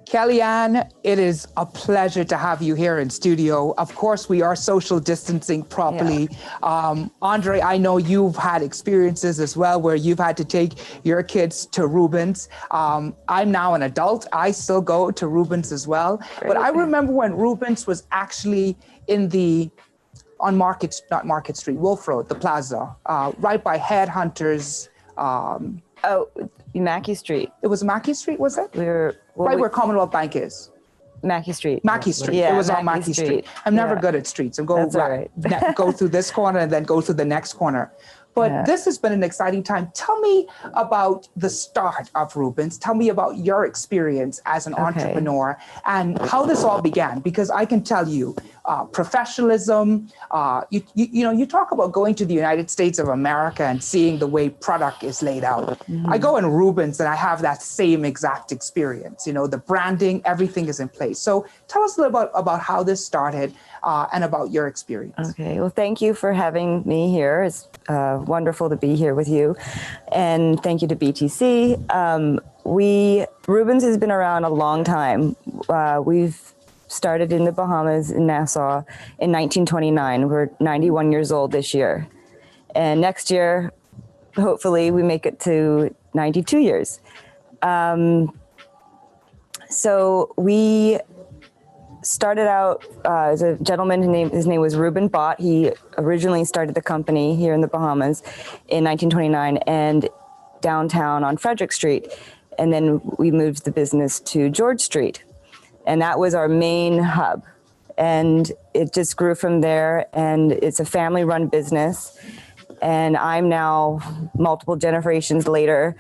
Kellyanne, it is a pleasure to have you here in studio. Of course, we are social distancing properly. Yeah. Andre, I know you've had experiences as well where you've had to take your kids to Rubens. I'm now an adult. I still go to Rubens as well. Great. But I remember when Rubens was actually on not Market Street, Wolf Road, the plaza, right by Headhunters. Mackey Street. It was Mackey Street, was it? Where Commonwealth Bank is. Mackey Street. Mackey Street. Yeah, it was on Mackey Street. I'm never good at streets. I'm going go through this corner and then go through the next corner. But this has been an exciting time. Tell me about the start of Rubens. Tell me about your experience as an entrepreneur and how this all began. Because I can tell you, professionalism. You talk about going to the United States of America and seeing the way product is laid out. Mm-hmm. I go in Rubens and I have that same exact experience. The branding, everything is in place. So tell us a little bit about how this started and about your experience. Okay. Well, thank you for having me here. It's wonderful to be here with you, and thank you to BTC. Rubens has been around a long time. We've started in the Bahamas, in Nassau, in 1929. We're 91 years old this year. And next year, hopefully, we make it to 92 years. So we started out as a gentleman, his name was Reuben Bott. He originally started the company here in the Bahamas in 1929 and downtown on Frederick Street. And then we moved the business to George Street. And that was our main hub. And it just grew from there. And it's a family-run business. And I'm now multiple generations later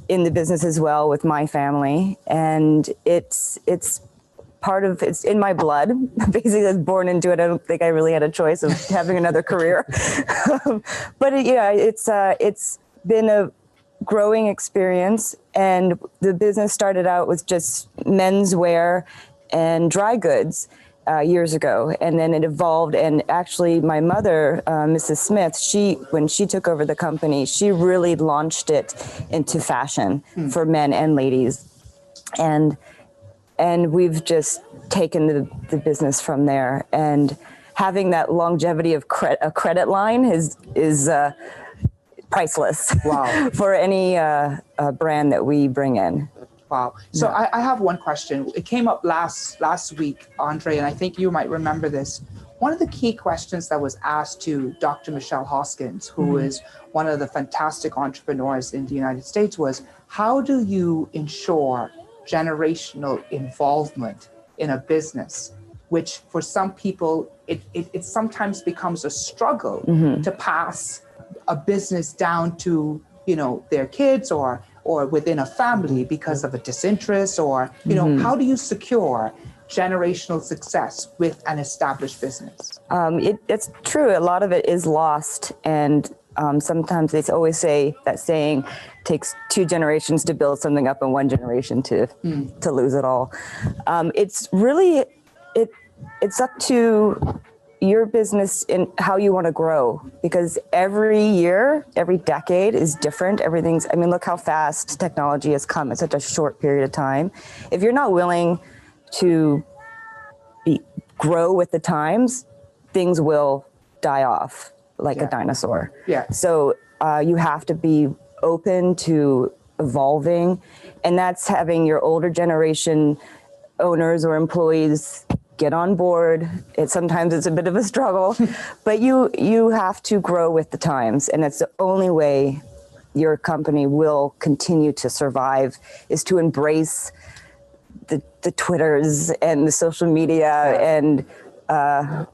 in the business as well with my family. And it's in my blood. Basically, I was born into it. I don't think I really had a choice of having another career. But it's been a growing experience, and the business started out with just menswear and dry goods years ago, and then it evolved. And actually, my mother, Mrs. Smith, when she took over the company, she really launched it into fashion for men and ladies, and we've just taken the business from there. And having that longevity of a credit line is priceless. Wow. For any brand that we bring in. Wow. So I have one question. It came up last week, Andre, and I think you might remember this. One of the key questions that was asked to Dr. Michelle Hoskins, who is one of the fantastic entrepreneurs in the United States, was how do you ensure generational involvement in a business, which for some people, it sometimes becomes a struggle to pass a business down to, their kids or within a family because of a disinterest or, how do you secure generational success with an established business? It's true. A lot of it is lost. And sometimes they always say that saying takes 2 generations to build something up and 1 generation to lose it all. It's really, it's up to your business and how you want to grow, because every year, every decade is different. Look how fast technology has come in such a short period of time. If you're not willing to grow with the times, things will die off like a dinosaur. Yeah. So you have to be open to evolving, and that's having your older generation owners or employees get on board. Sometimes it's a bit of a struggle, but you have to grow with the times, and that's the only way your company will continue to survive, is to embrace the Twitters and the social media and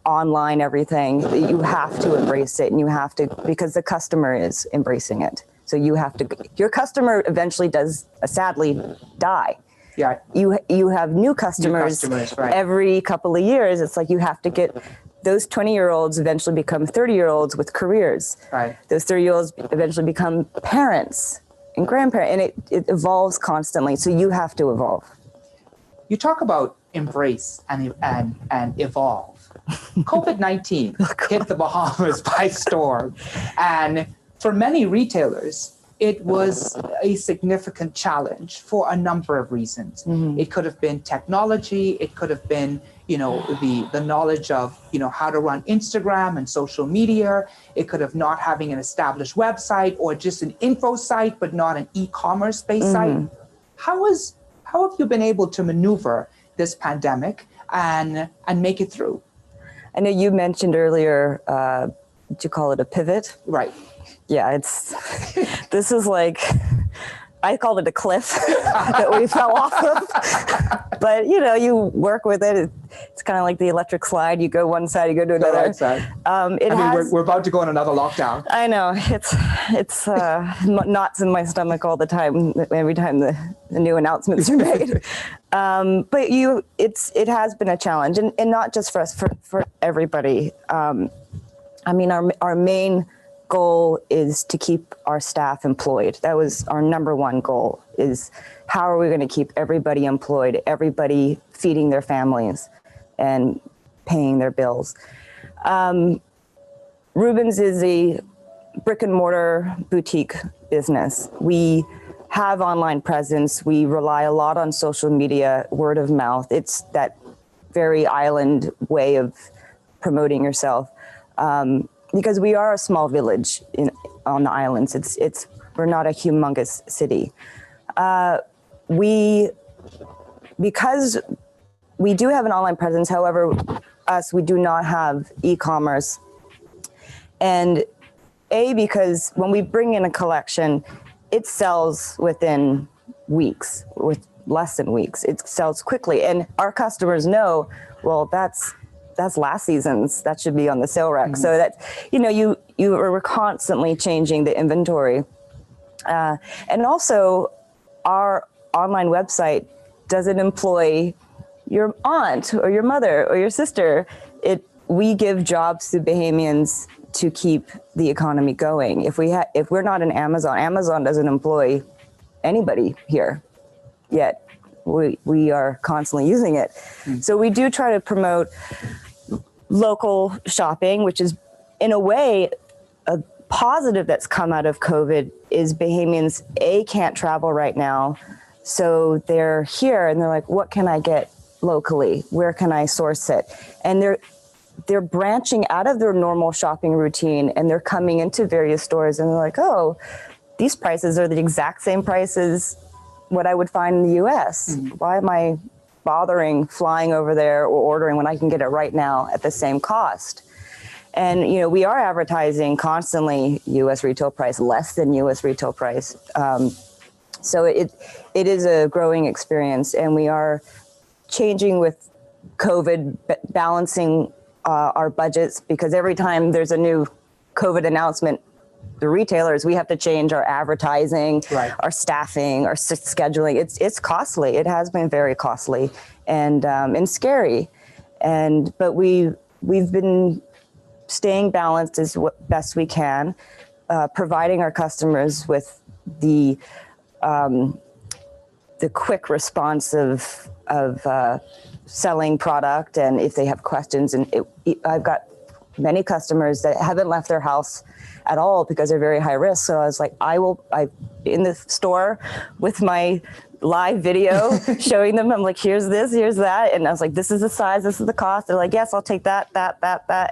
online everything. You have to embrace it, and you have to, because the customer is embracing it. So you have to, your customer eventually does sadly die. Yeah. You have new customers, right. every couple of years. It's like you have to get those 20-year-olds eventually become 30-year-olds with careers. Right. Those 30-year-olds eventually become parents and grandparents, and it evolves constantly. So you have to evolve. You talk about embrace and evolve. COVID-19 hit the Bahamas by storm. And for many retailers, it was a significant challenge for a number of reasons. Mm-hmm. It could have been technology. It could have been, the knowledge of, how to run Instagram and social media. It could have not having an established website or just an info site, but not an e-commerce based Mm-hmm. site. How have you been able to maneuver this pandemic and make it through? I know you mentioned earlier, did you call it a pivot? Right. Yeah, this is like, I called it a cliff that we fell off of. But, you work with it. It's kind of like the electric slide. You go one side, you go to another. Right side. We're about to go on another lockdown. I know. It's knots in my stomach all the time, every time the new announcements are made. But it has been a challenge, and not just for us, for everybody. Our main goal is to keep our staff employed. That was our number one goal, is how are we going to keep everybody employed, everybody feeding their families and paying their bills. Rubens is a brick and mortar boutique business. We have online presence. We rely a lot on social media, word of mouth. It's that very island way of promoting yourself. Because we are a small village on the islands. We're not a humongous city. Because we do have an online presence, however, we do not have e-commerce. And because when we bring in a collection, it sells within weeks, with less than weeks. It sells quickly. And our customers know, well, that's last season's, that should be on the sale rack. Mm-hmm. So that, you are constantly changing the inventory. And also our online website doesn't employ your aunt or your mother or your sister. We give jobs to Bahamians to keep the economy going. If we're not in Amazon doesn't employ anybody here yet. We are constantly using it. Mm-hmm. So we do try to promote local shopping, which is in a way a positive that's come out of COVID, is Bahamians can't travel right now. So they're here and they're like, what can I get locally? Where can I source it? And they're branching out of their normal shopping routine, and they're coming into various stores and they're like, oh, these prices are the exact same prices what I would find in the US. Mm-hmm. Why am I bothering flying over there or ordering when I can get it right now at the same cost? And, we are advertising constantly US retail price, less than US retail price. So it is a growing experience, and we are changing with COVID, balancing our budgets, because every time there's a new COVID announcement, the retailers, we have to change our advertising, right, our staffing, our scheduling. It's costly. It has been very costly and scary. But we've been staying balanced as best we can, providing our customers with the quick response of selling product, and if they have questions. And I've got many customers that haven't left their house at all because they're very high risk. So I was like, I'm in the store with my live video showing them. I'm like, here's this, here's that. And I was like, this is the size, this is the cost. They're like, yes, I'll take that.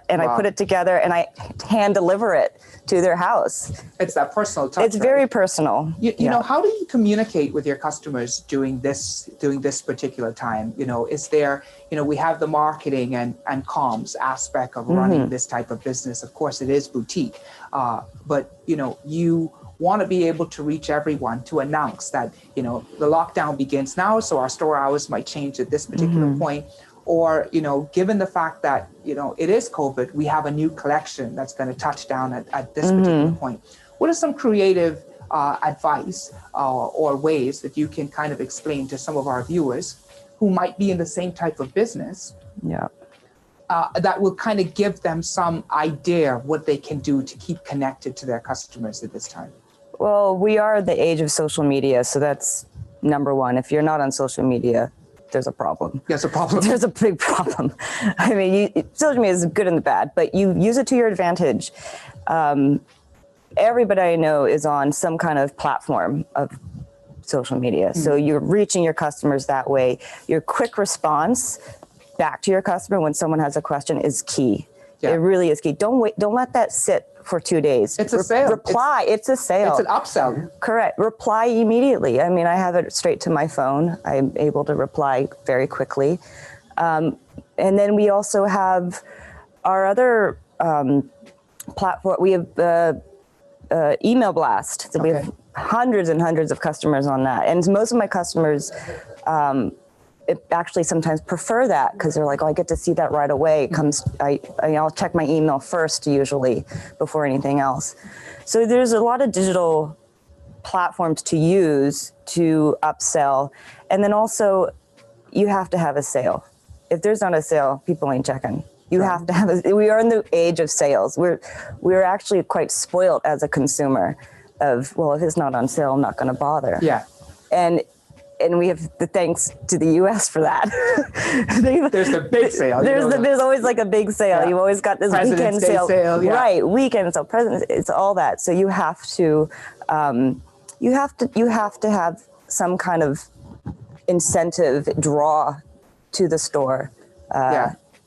And wow. I put it together and I hand deliver it to their house. It's that personal touch. It's very personal. You know, how do you communicate with your customers during this particular time? Is there, we have the marketing and comms aspect of running this type of business. Of course, it is boutique, but you want to be able to reach everyone to announce that, the lockdown begins now, so our store hours might change at this particular point. Or, given the fact that, it is COVID, we have a new collection that's going to touch down at this particular point. What are some creative advice or ways that you can kind of explain to some of our viewers who might be in the same type of business? Yeah. That will kind of give them some idea of what they can do to keep connected to their customers at this time. Well, we are the age of social media, so that's number one. If you're not on social media, there's a problem. There's a problem. There's a big problem. I mean, social media is good and the bad, but you use it to your advantage. Everybody I know is on some kind of platform of social media. So you're reaching your customers that way. Your quick response back to your customer when someone has a question is key. Yeah. It really is key. Don't wait. Don't let that sit for 2 days. It's a sale. Reply. It's a sale. It's an upsell. Correct. Reply immediately. I mean, I have it straight to my phone. I'm able to reply very quickly. And then we also have our other platform. We have email blast. So we have hundreds and hundreds of customers on that. And most of my customers actually sometimes prefer that because they're like, oh, I get to see that right away. It comes, I'll check my email first usually before anything else. So there's a lot of digital platforms to use to upsell. And then also you have to have a sale. If there's not a sale, people ain't checking. You have to have we are in the age of sales. We're actually quite spoiled as a consumer of, well, if it's not on sale, I'm not going to bother. Yeah. And we have the thanks to the U.S. for that. There's the big sale. There's always like a big sale. Yeah. You've always got this weekend sale. Yeah. Right, weekend sale, President's, it's all that. So you have to have some kind of incentive draw to the store.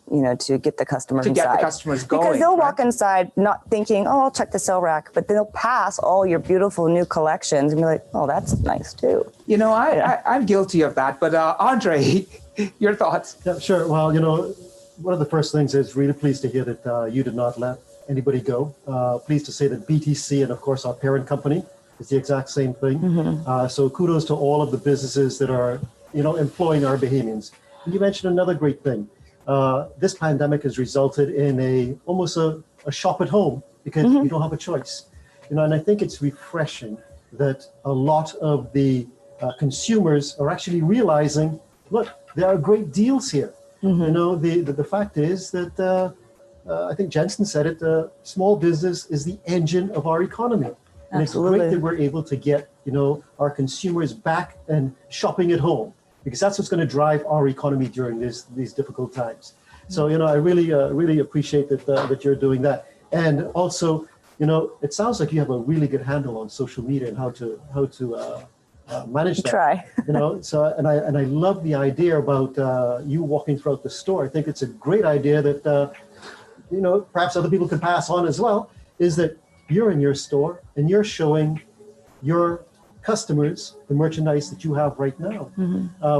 You know, to get the customer inside. To get the customers going. Because they'll walk inside not thinking, oh, I'll check the sale rack, but they'll pass all your beautiful new collections and be like, oh, that's nice too. You know, I'm guilty of that, but Andre, your thoughts? Yeah, sure. Well, you know, one of the first things is really pleased to hear that you did not let anybody go. Pleased to say that BTC and of course our parent company is the exact same thing. Mm-hmm. So kudos to all of the businesses that are, you know, employing our Bahamians. And you mentioned another great thing. This pandemic has resulted in almost a shop at home because you don't have a choice. You know, and I think it's refreshing that a lot of the consumers are actually realizing, look, there are great deals here. Mm-hmm. You know, the fact is that I think Jensen said it, small business is the engine of our economy. And Absolutely. It's great that we're able to get, you know, our consumers back and shopping at home, because that's what's going to drive our economy during these difficult times. So, you know, I really appreciate that you're doing that. And also, you know, it sounds like you have a really good handle on social media and how to manage that. Try. You know, so and I love the idea about you walking throughout the store. I think it's a great idea that you know, perhaps other people can pass on as well. Is that you're in your store and you're showing your customers the merchandise that you have right now,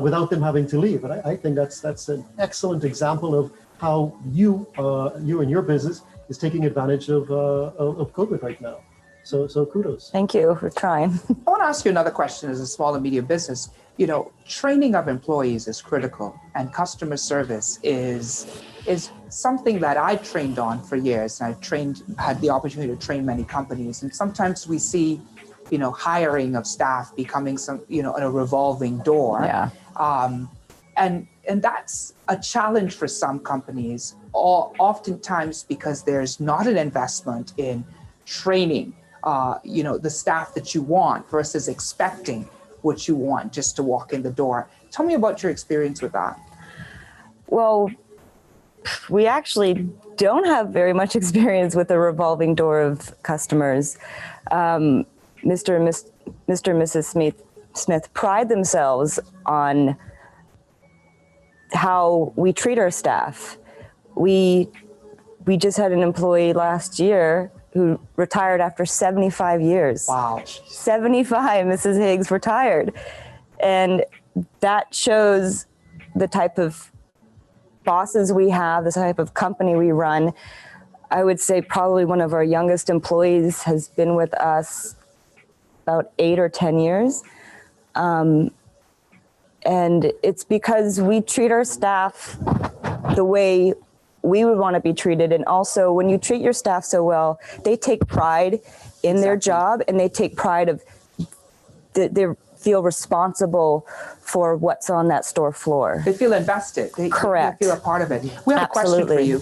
without them having to leave. And I think that's an excellent example of how you and your business is taking advantage of COVID right now. So kudos. Thank you for trying. I want to ask you another question as a small and medium business. You know, training of employees is critical, and customer service is something that I trained on for years. And had the opportunity to train many companies. And sometimes we see, you know, hiring of staff becoming a revolving door. Yeah. And that's a challenge for some companies, oftentimes because there's not an investment in training, you know, the staff that you want versus expecting what you want just to walk in the door. Tell me about your experience with that. Well, we actually don't have very much experience with the revolving door of customers. Mr. and Mrs. Smith pride themselves on how we treat our staff. We just had an employee last year who retired after 75 years. Wow. 75, Mrs. Higgs retired. And that shows the type of bosses we have, the type of company we run. I would say probably one of our youngest employees has been with us about 8 or 10 years. And it's because we treat our staff the way we would want to be treated. And also, when you treat your staff so well, they take pride in their job, and they take pride of they feel responsible for what's on that store floor. They feel invested. Correct. They feel a part of it. We have a question for you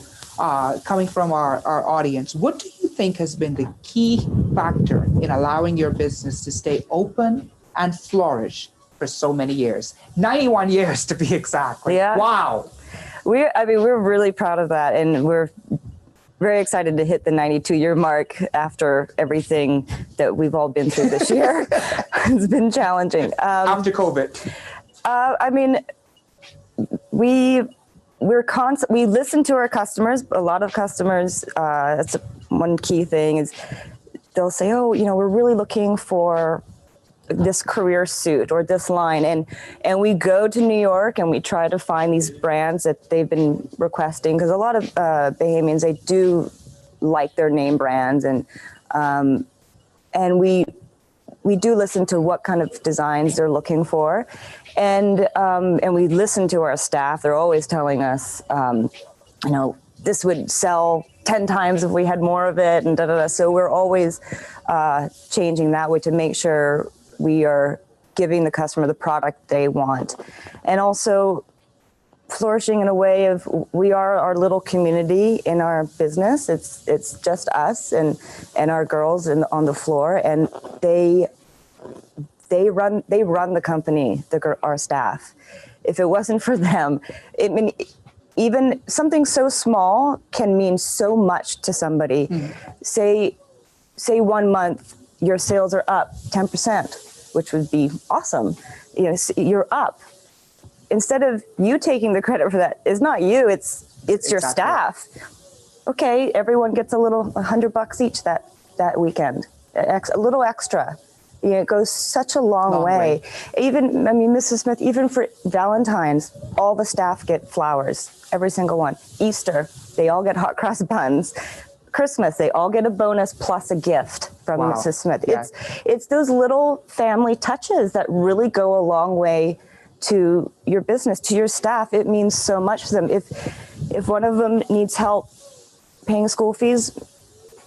coming from our audience. What do you think has been the key factor in allowing your business to stay open and flourish for so many years? 91 years to be exact. Yeah. Wow. We're really proud of that, and we're very excited to hit the 92-year mark after everything that we've all been through this year. It's been challenging. After COVID. We listen to our customers. A lot of customers, that's one key thing is they'll say, oh, we're really looking for this career suit or this line. And we go to New York and we try to find these brands that they've been requesting, because a lot of Bahamians, they do like their name brands. And we do listen to what kind of designs they're looking for. And we listen to our staff. They're always telling us, this would sell 10 times if we had more of it, and da-da-da. So we're always changing that way to make sure we are giving the customer the product they want. And also flourishing in a way of, we are our little community in our business. It's just us and our girls on the floor, and they run the company, our staff. If it wasn't for them, even something so small can mean so much to somebody. Say 1 month your sales are up 10%, which would be awesome. You're up. Instead of you taking the credit for that, it's not you, it's your staff. Okay, everyone gets $100 each that weekend, a little extra. It goes such a long way. Even, Mrs. Smith, even for Valentine's, all the staff get flowers, every single one. Easter, they all get hot cross buns. Christmas, they all get a bonus plus a gift from Mrs. Smith. Yeah. It's those little family touches that really go a long way to your business, to your staff. It means so much to them. If one of them needs help paying school fees,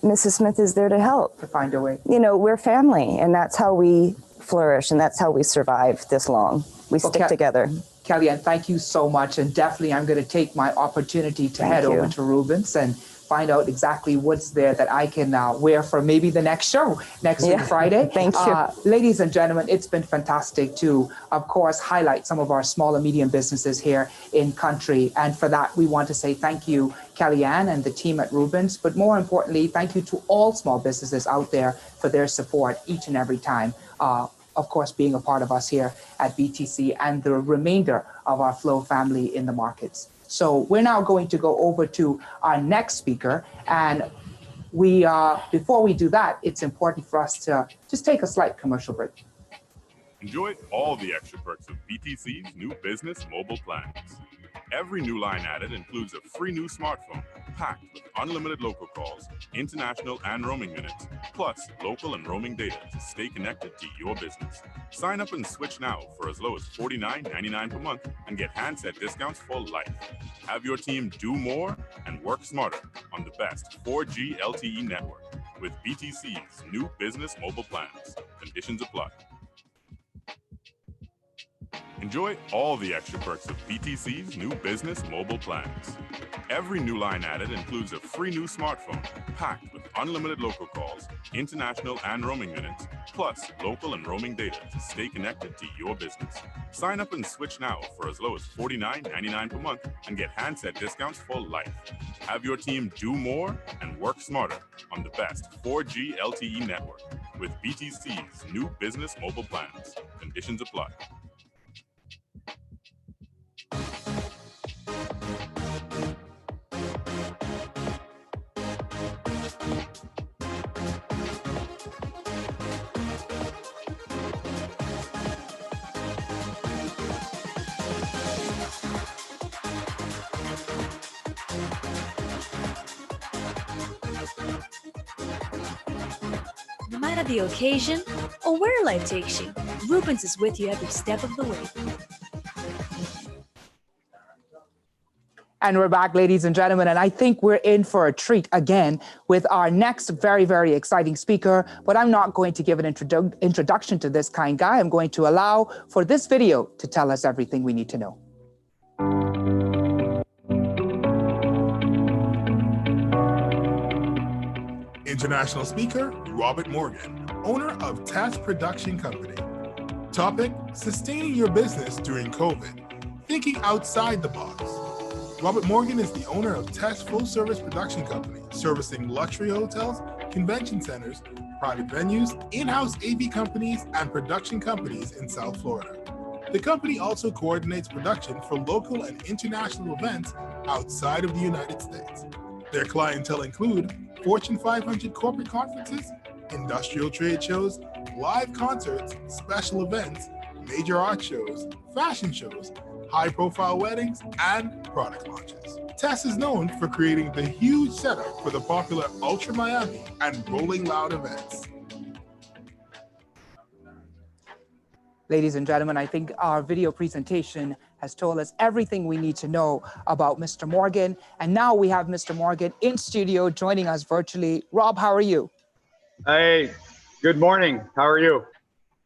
Mrs. Smith is there to help. To find a way. We're family, and that's how we flourish, and that's how we survive this long. We stick together. Kellyanne, thank you so much. And definitely I'm going to take my opportunity to head over to Rubens and find out exactly what's there that I can wear for maybe the next show, next week, Friday. Thank you. Ladies and gentlemen, it's been fantastic to, of course, highlight some of our small and medium businesses here in country. And for that, we want to say thank you, Kellyanne and the team at Rubens. But more importantly, thank you to all small businesses out there for their support each and every time. Of course, being a part of us here at BTC and the remainder of our Flow family in the markets. So we're now going to go over to our next speaker. And before we do that, it's important for us to just take a slight commercial break. Enjoy all the extra perks of BTC's new business mobile plans. Every new line added includes a free new smartphone packed with unlimited local calls, international and roaming minutes, plus local and roaming data to stay connected to your business. Sign up and switch now for as low as $49.99 per month and get handset discounts for life. Have your team do more and work smarter on the best 4G LTE network with BTC's new business mobile plans. Conditions apply. Enjoy all the extra perks of BTC's new business mobile plans. Every new line added includes a free new smartphone packed with unlimited local calls, international and roaming minutes, plus local and roaming data to stay connected to your business. Sign up and switch now for as low as $49.99 per month and get handset discounts for life. Have your team do more and work smarter on the best 4G LTE network with BTC's new business mobile plans. Conditions apply. No matter the occasion or where life takes you, Rubens is with you every step of the way. And we're back, ladies and gentlemen, and I think we're in for a treat again with our next very, very exciting speaker. But I'm not going to give an introduction to this kind guy. I'm going to allow for this video to tell us everything we need to know. International speaker, Robert Morgan, owner of Test Production Company. Topic, sustaining your business during COVID, thinking outside the box. Robert Morgan is the owner of Test Full Service Production Company, servicing luxury hotels, convention centers, private venues, in-house AV companies, and production companies in South Florida. The company also coordinates production for local and international events outside of the United States. Their clientele include Fortune 500 corporate conferences, industrial trade shows, live concerts, special events, major art shows, fashion shows, high-profile weddings, and product launches. Tess is known for creating the huge setup for the popular Ultra Miami and Rolling Loud events. Ladies and gentlemen, I think our video presentation has told us everything we need to know about Mr. Morgan. And now we have Mr. Morgan in studio joining us virtually. Rob, how are you? Hey, good morning. How are you?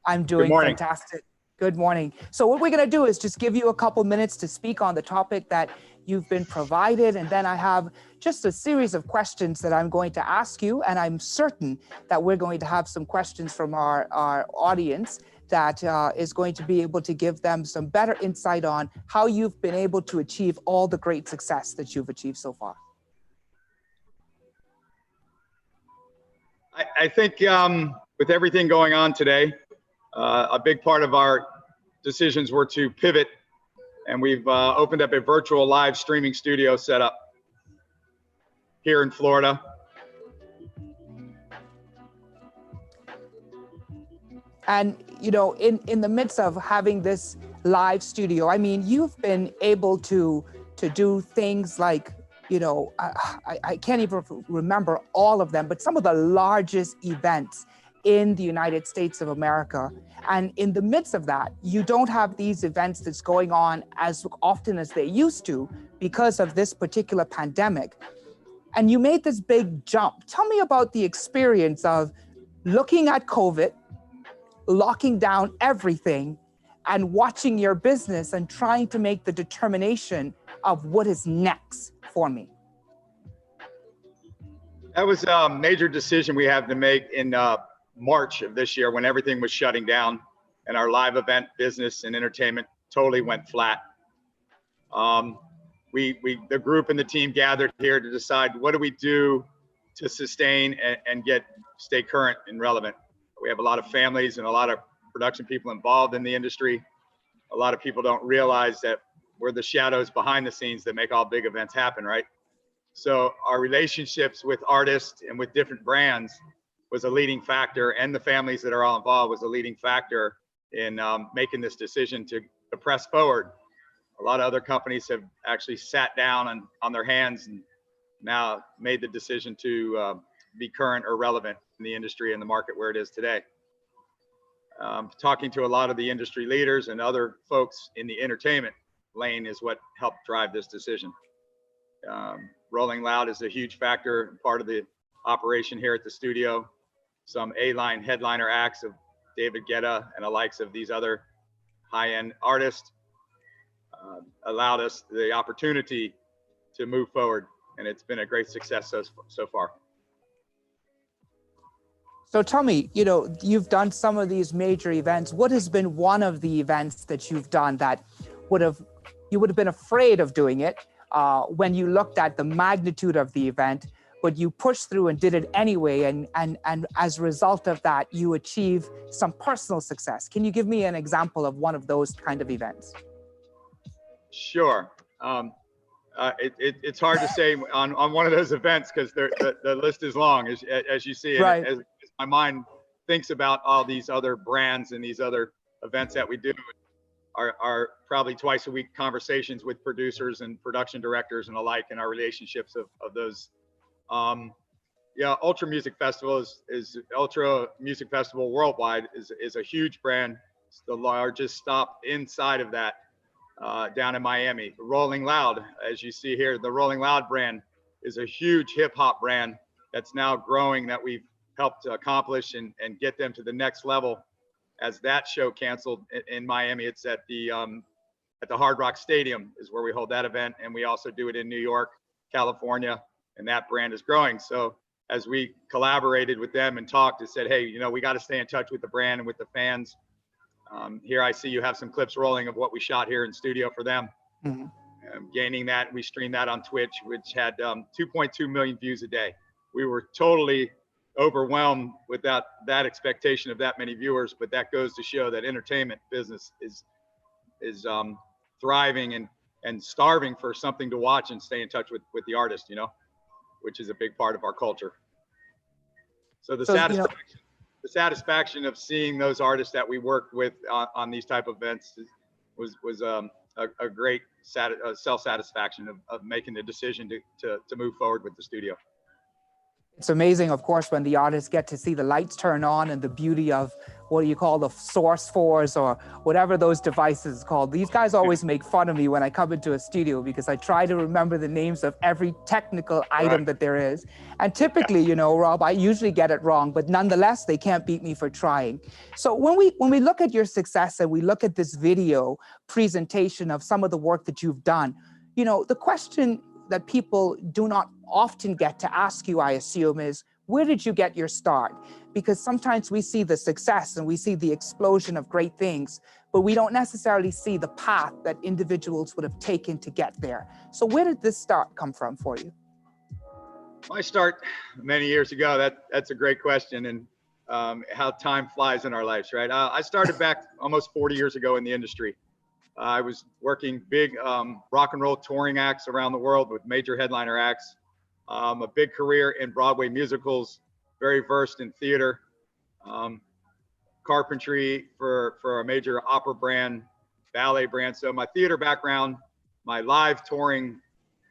I'm doing fantastic. Good morning. So what we're going to do is just give you a couple minutes to speak on the topic that you've been provided. And then I have just a series of questions that I'm going to ask you. And I'm certain that we're going to have some questions from our audience that is going to be able to give them some better insight on how you've been able to achieve all the great success that you've achieved so far. I think with everything going on today, a big part of our decisions were to pivot, and we've opened up a virtual live streaming studio setup here in Florida. And, you know, in the midst of having this live studio, I mean, you've been able to do things like, you know, I can't even remember all of them, but some of the largest events in the United States of America. And in the midst of that, you don't have these events that's going on as often as they used to because of this particular pandemic. And you made this big jump. Tell me about the experience of looking at COVID, locking down everything, and watching your business and trying to make the determination of what is next for me. That was a major decision we had to make in March of this year when everything was shutting down and our live event business and entertainment totally went flat. The group and the team gathered here to decide what do we do to sustain and stay current and relevant. We have a lot of families and a lot of production people involved in the industry. A lot of people don't realize that we're the shadows behind the scenes that make all big events happen, right? So our relationships with artists and with different brands was a leading factor, and the families that are all involved was a leading factor in making this decision to press forward. A lot of other companies have actually sat down on their hands and now made the decision to be current or relevant in the industry and the market where it is today. Talking to a lot of the industry leaders and other folks in the entertainment lane is what helped drive this decision. Rolling Loud is a huge factor, part of the operation here at the studio. Some A-line headliner acts of David Guetta and the likes of these other high-end artists allowed us the opportunity to move forward, and it's been a great success so far. So tell me, you know, you've done some of these major events. What has been one of the events that you've done that you would have been afraid of doing it when you looked at the magnitude of the event, but you pushed through and did it anyway, and as a result of that, you achieve some personal success? Can you give me an example of one of those kind of events? Sure. It's hard to say on one of those events because the list is long, as you see. Right. As my mind thinks about all these other brands and these other events that we do, are probably twice a week conversations with producers and production directors and the like, and our relationships of those. Yeah, Ultra Music Festival is Ultra Music Festival worldwide is a huge brand. It's the largest stop inside of that down in Miami. Rolling Loud, as you see here, the Rolling Loud brand is a huge hip hop brand that's now growing, that we've helped accomplish and get them to the next level. As that show canceled in Miami, it's at the Hard Rock Stadium is where we hold that event. And we also do it in New York, California, and that brand is growing. So as we collaborated with them and talked and said, hey, you know, we got to stay in touch with the brand and with the fans. Here I see you have some clips rolling of what we shot here in studio for them. Mm-hmm. Gaining that, we streamed that on Twitch, which had 2.2 million views a day. We were totally overwhelmed with that expectation of that many viewers, but that goes to show that entertainment business is thriving and starving for something to watch and stay in touch with the artist, you know, which is a big part of our culture. So the satisfaction of seeing those artists that we worked with on these type of events was a great self-satisfaction of making the decision to move forward with the studio. It's amazing, of course, when the artists get to see the lights turn on and the beauty of what do you call the source fours or whatever those devices are called. These guys always make fun of me when I come into a studio because I try to remember the names of every technical item that there is. And typically, you know, Rob, I usually get it wrong, but nonetheless, they can't beat me for trying. So when we look at your success and we look at this video presentation of some of the work that you've done, you know, the question that people do not often get to ask you, I assume, is where did you get your start? Because sometimes we see the success and we see the explosion of great things, but we don't necessarily see the path that individuals would have taken to get there. So where did this start come from for you? My start many years ago, that's a great question, and how time flies in our lives, right? I started back almost 40 years ago in the industry. I was working big rock and roll touring acts around the world with major headliner acts. A big career in Broadway musicals, very versed in theater, carpentry for a major opera brand, ballet brand. So my theater background, my live touring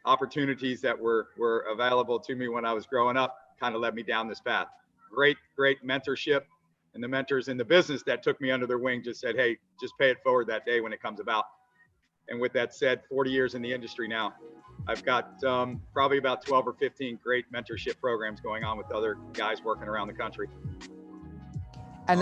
opportunities that were available to me when I was growing up kind of led me down this path. Great mentorship. And the mentors in the business that took me under their wing just said, hey, just pay it forward that day when it comes about. And with that said, 40 years in the industry now, I've got probably about 12 or 15 great mentorship programs going on with other guys working around the country. And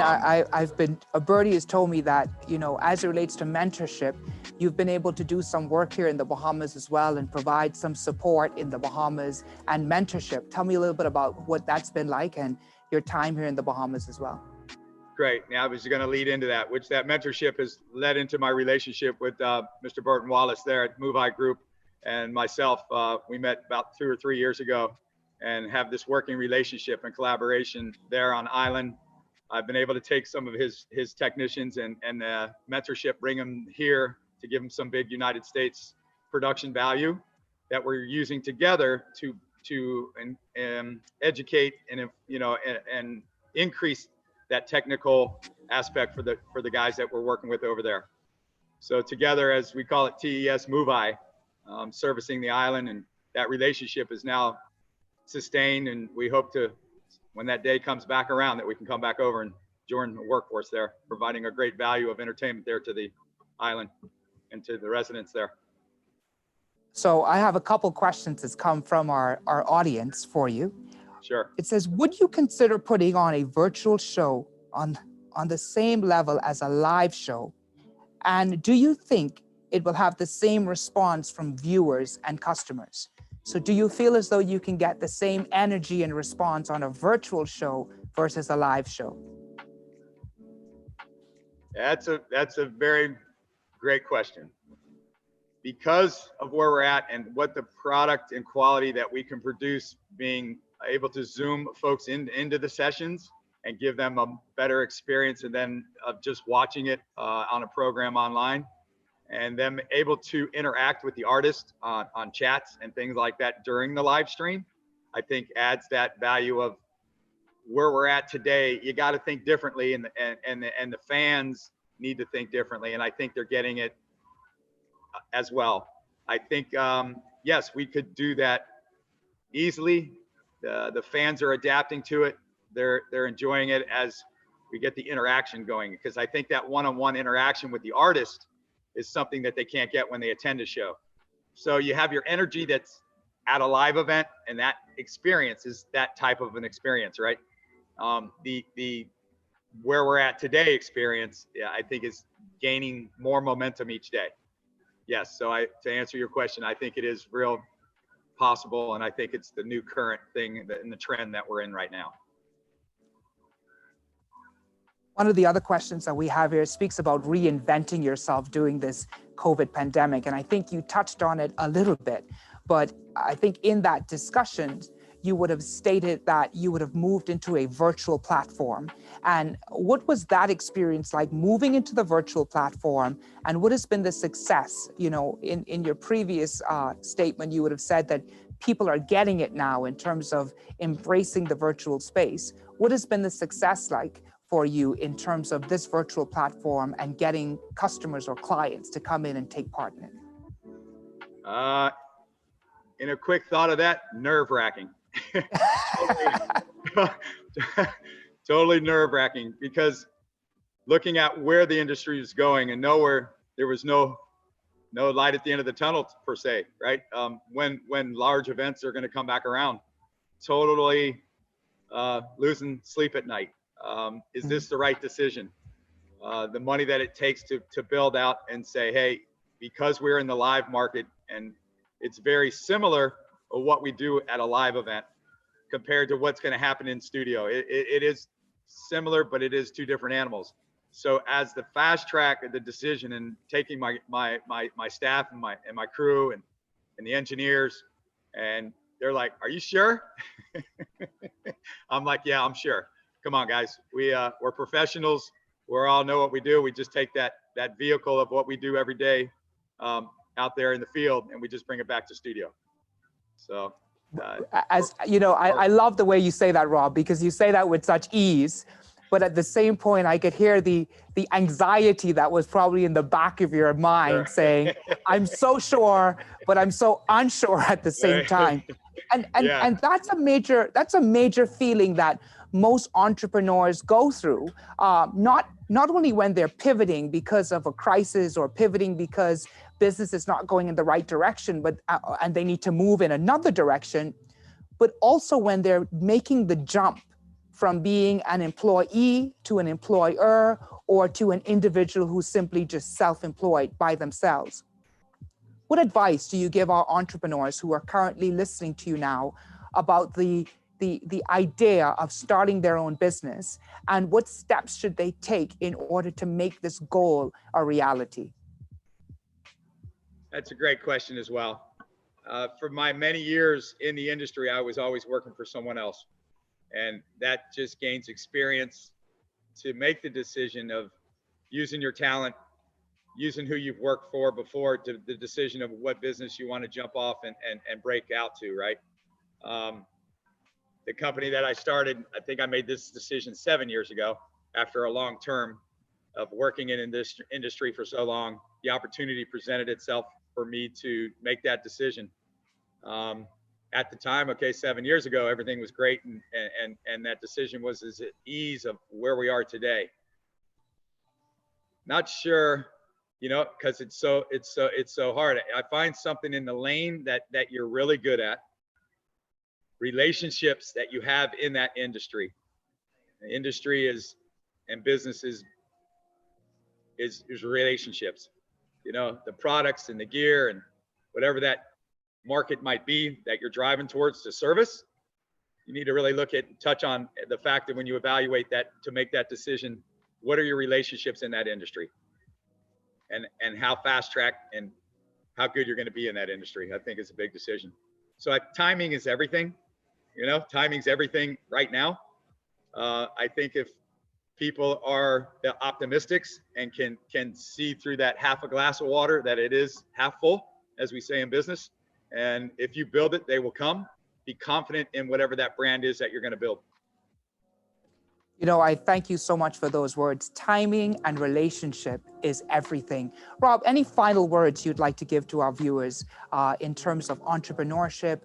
Birdie has told me that, you know, as it relates to mentorship, you've been able to do some work here in the Bahamas as well and provide some support in the Bahamas and mentorship. Tell me a little bit about what that's been like and your time here in the Bahamas as well. Great. Now I was going to lead into that, which that mentorship has led into my relationship with Mr. Burton Wallace there at MoveI Group, and myself. We met about 2 or 3 years ago and have this working relationship and collaboration there on island. I've been able to take some of his technicians and mentorship, bring them here to give them some big United States production value that we're using together to educate and, you know, and increase that technical aspect for the guys that we're working with over there. So together, as we call it, TES MoveI, servicing the island, and that relationship is now sustained, and we hope to, when that day comes back around, that we can come back over and join the workforce there, providing a great value of entertainment there to the island and to the residents there. So I have a couple questions that's come from our audience for you. Sure. It says, would you consider putting on a virtual show on the same level as a live show? And do you think it will have the same response from viewers and customers? So do you feel as though you can get the same energy and response on a virtual show versus a live show? That's a very great question. Because of where we're at and what the product and quality that we can produce, being able to zoom folks into the sessions and give them a better experience and then of just watching it on a program online, and them able to interact with the artist on chats and things like that during the live stream, I think adds that value of where we're at today. You got to think differently, and the fans need to think differently, and I think they're getting it as well. I think yes, we could do that easily. The fans are adapting to it. They're enjoying it as we get the interaction going, because I think that one-on-one interaction with the artist is something that they can't get when they attend a show. So you have your energy that's at a live event, and that experience is that type of an experience, right? The where we're at today experience, yeah, I think is gaining more momentum each day. Yes, so to answer your question, I think it is real possible, and I think it's the new current thing in the trend that we're in right now. One of the other questions that we have here speaks about reinventing yourself during this COVID pandemic. And I think you touched on it a little bit, but I think in that discussion, you would have stated that you would have moved into a virtual platform. And what was that experience like, moving into the virtual platform? And what has been the success? You know, in your previous statement, you would have said that people are getting it now in terms of embracing the virtual space. What has been the success like for you in terms of this virtual platform and getting customers or clients to come in and take part in it? In a quick thought of that, nerve-wracking. Totally nerve-wracking, because looking at where the industry is going and nowhere, there was no light at the end of the tunnel per se, right? When large events are going to come back around, totally losing sleep at night. Is this the right decision? The money that it takes to build out and say, hey, because we're in the live market, and it's very similar to what we do at a live event compared to what's going to happen in studio. It is similar, but it is two different animals. So as the fast track of the decision and taking my staff and my crew and the engineers, and they're like, are you sure? I'm like, yeah, I'm sure. Come on, guys. We're professionals. We all know what we do. We just take that vehicle of what we do every day out there in the field, and we just bring it back to studio. So, as you know, I love the way you say that, Rob, because you say that with such ease. But at the same point, I could hear the anxiety that was probably in the back of your mind saying, I'm so sure, but I'm so unsure at the same time. And that's a major feeling that most entrepreneurs go through, not only when they're pivoting because of a crisis or pivoting because business is not going in the right direction, but and they need to move in another direction, but also when they're making the jump from being an employee to an employer, or to an individual who's simply just self-employed by themselves. What advice do you give our entrepreneurs who are currently listening to you now about the idea of starting their own business, and what steps should they take in order to make this goal a reality? That's a great question as well. For my many years in the industry, I was always working for someone else. And that just gains experience to make the decision of using your talent, using who you've worked for before, to the decision of what business you want to jump off and break out to, right? The company that I started, I think I made this decision 7 years ago after a long term of working in this industry for so long. The opportunity presented itself for me to make that decision. At the time, 7 years ago, everything was great, and that decision was as at ease of where we are today. Not sure, because it's so hard. I find something in the lane that you're really good at, relationships that you have in that industry. The industry and business is relationships. The products and the gear and whatever that market might be that you're driving towards to service, you need to really touch on the fact that when you evaluate that, to make that decision, what are your relationships in that industry, and how fast track and how good you're going to be in that industry, I think is a big decision. So timing is everything. Timing's everything right now. I think if people are the optimists and can see through that half a glass of water, that it is half full, as we say in business. And if you build it, they will come. Be confident in whatever that brand is that you're going to build. I thank you so much for those words. Timing and relationship is everything. Rob, any final words you'd like to give to our viewers in terms of entrepreneurship,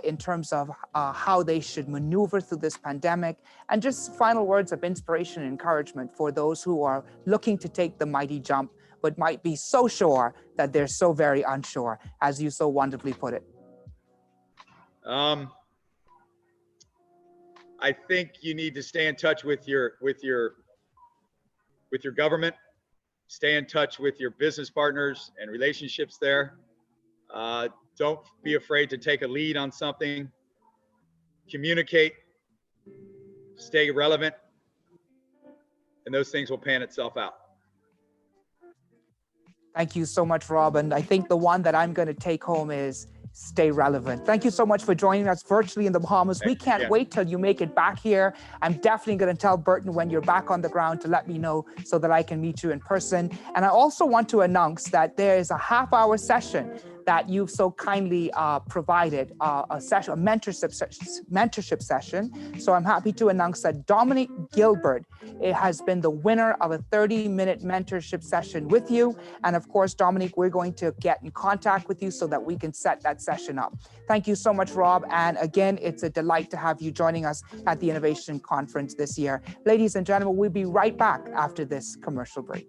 in terms of how they should maneuver through this pandemic, and just final words of inspiration and encouragement for those who are looking to take the mighty jump, but might be so sure that they're so very unsure, as you so wonderfully put it? I think you need to stay in touch with your government, stay in touch with your business partners and relationships there. Don't be afraid to take a lead on something. Communicate, stay relevant, and those things will pan itself out. Thank you so much, Rob. And I think the one that I'm going to take home is stay relevant. Thank you so much for joining us virtually in the Bahamas. We can't wait till you make it back here. I'm definitely going to tell Burton when you're back on the ground to let me know so that I can meet you in person. And I also want to announce that there is a half-hour session that you've so kindly provided, a mentorship session. So I'm happy to announce that Dominic Gilbert has been the winner of a 30-minute mentorship session with you. And of course, Dominic, we're going to get in contact with you so that we can set that session up. Thank you so much, Rob. And again, it's a delight to have you joining us at the Innovation Conference this year. Ladies and gentlemen, we'll be right back after this commercial break.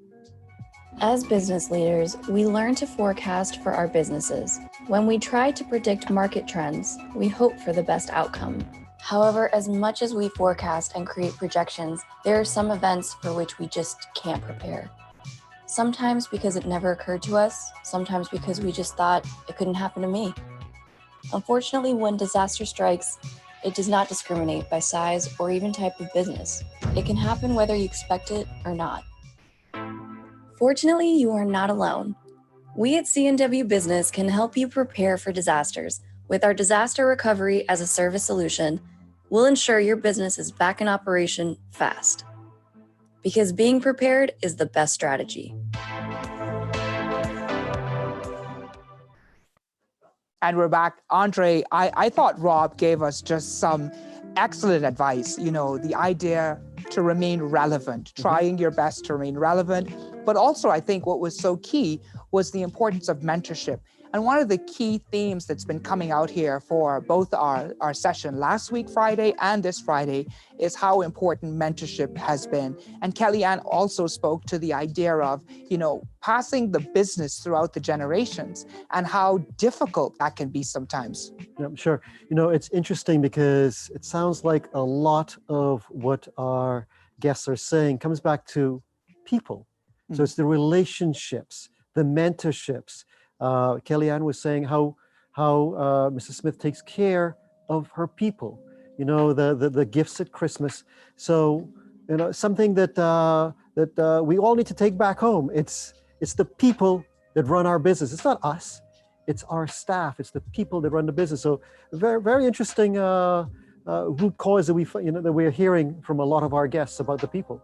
As business leaders, we learn to forecast for our businesses. When we try to predict market trends, we hope for the best outcome. However, as much as we forecast and create projections, there are some events for which we just can't prepare. Sometimes because it never occurred to us, sometimes because we just thought it couldn't happen to me. Unfortunately, when disaster strikes, it does not discriminate by size or even type of business. It can happen whether you expect it or not. Fortunately, you are not alone. We at C&W Business can help you prepare for disasters. With our disaster recovery as a service solution, we'll ensure your business is back in operation fast. Because being prepared is the best strategy. And we're back. Andre, I thought Rob gave us just some excellent advice. You know, the idea to remain relevant, trying your best to remain relevant. But also, I think what was so key was the importance of mentorship. And one of the key themes that's been coming out here for both our session last week, Friday, and this Friday, is how important mentorship has been. And Kellyanne also spoke to the idea of, you know, passing the business throughout the generations and how difficult that can be sometimes. Yeah, sure. You know, it's interesting because it sounds like a lot of what our guests are saying comes back to people. So it's the relationships, the mentorships. Kellyanne was saying how Mrs. Smith takes care of her people. You know, the gifts at Christmas. So, you know, something that we all need to take back home. It's the people that run our business. It's not us. It's our staff. It's the people that run the business. So, very very interesting root cause that we're hearing from a lot of our guests about the people.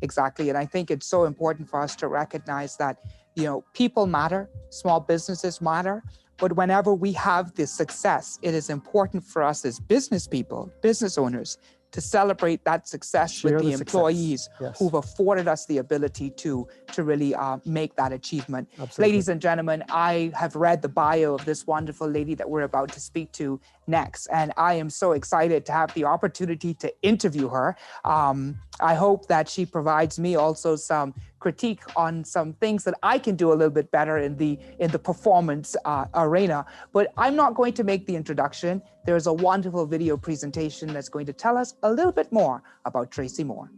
Exactly. And I think it's so important for us to recognize that, you know, people matter, small businesses matter, but whenever we have this success, it is important for us as business people, business owners, to celebrate that success with the employees who've afforded us the ability to really make that achievement. Absolutely. Ladies and gentlemen, I have read the bio of this wonderful lady that we're about to speak to next, and I am so excited to have the opportunity to interview her. I hope that she provides me also some critique on some things that I can do a little bit better in the performance arena. But I'm not going to make the introduction. There's a wonderful video presentation that's going to tell us a little bit more about Tracy Moore.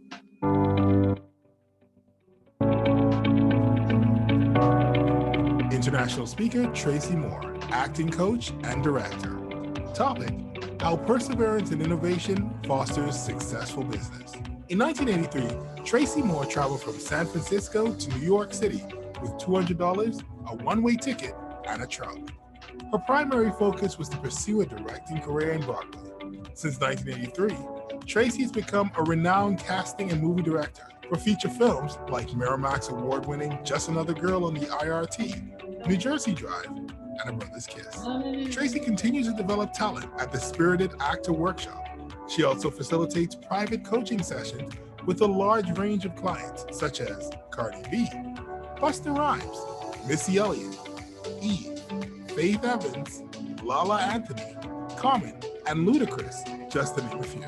International speaker Tracy Moore, acting coach and director. Topic: how perseverance and innovation fosters successful business. In 1983, Tracy Moore traveled from San Francisco to New York City with $200, a one-way ticket, and a trunk. Her primary focus was to pursue a directing career in Broadway. Since 1983, Tracy has become a renowned casting and movie director for feature films like Miramax award-winning Just Another Girl on the IRT, New Jersey Drive, and A Brother's Kiss. Tracy continues to develop talent at the Spirited Actor Workshop. She also facilitates private coaching sessions with a large range of clients, such as Cardi B, Busta Rhymes, Missy Elliott, Eve, Faith Evans, Lala Anthony, Common, and Ludacris, just to name a few.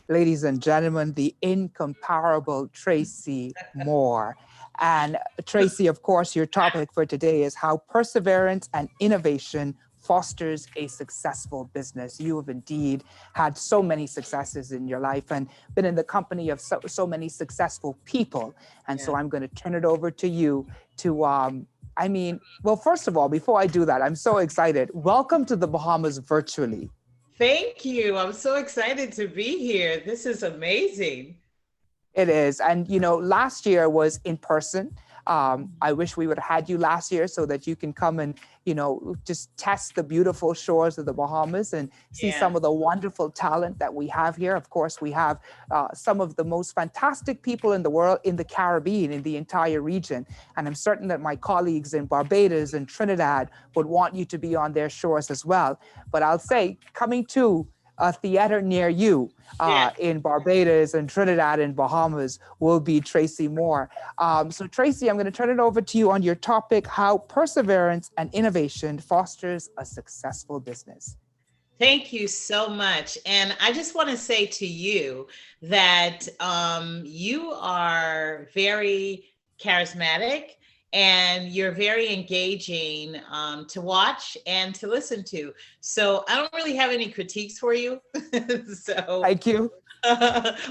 Ladies and gentlemen, the incomparable Tracy Moore. And Tracy, of course, your topic for today is how perseverance and innovation fosters a successful business. You have indeed had so many successes in your life and been in the company of so many successful people. And so I'm going to turn it over to you to, well, first of all, before I do that, I'm so excited. Welcome to the Bahamas virtually. Thank you. I'm so excited to be here. This is amazing. It is. And, last year was in person. I wish we would have had you last year so that you can come and, just test the beautiful shores of the Bahamas and see some of the wonderful talent that we have here. Of course, we have some of the most fantastic people in the world, in the Caribbean, in the entire region. And I'm certain that my colleagues in Barbados and Trinidad would want you to be on their shores as well. But I'll say, coming to a theater near you in Barbados and Trinidad and Bahamas will be Tracy Moore. So Tracy, I'm going to turn it over to you on your topic, how perseverance and innovation fosters a successful business. Thank you so much. And I just want to say to you that you are very charismatic and you're very engaging to watch and to listen to. So I don't really have any critiques for you. So thank you.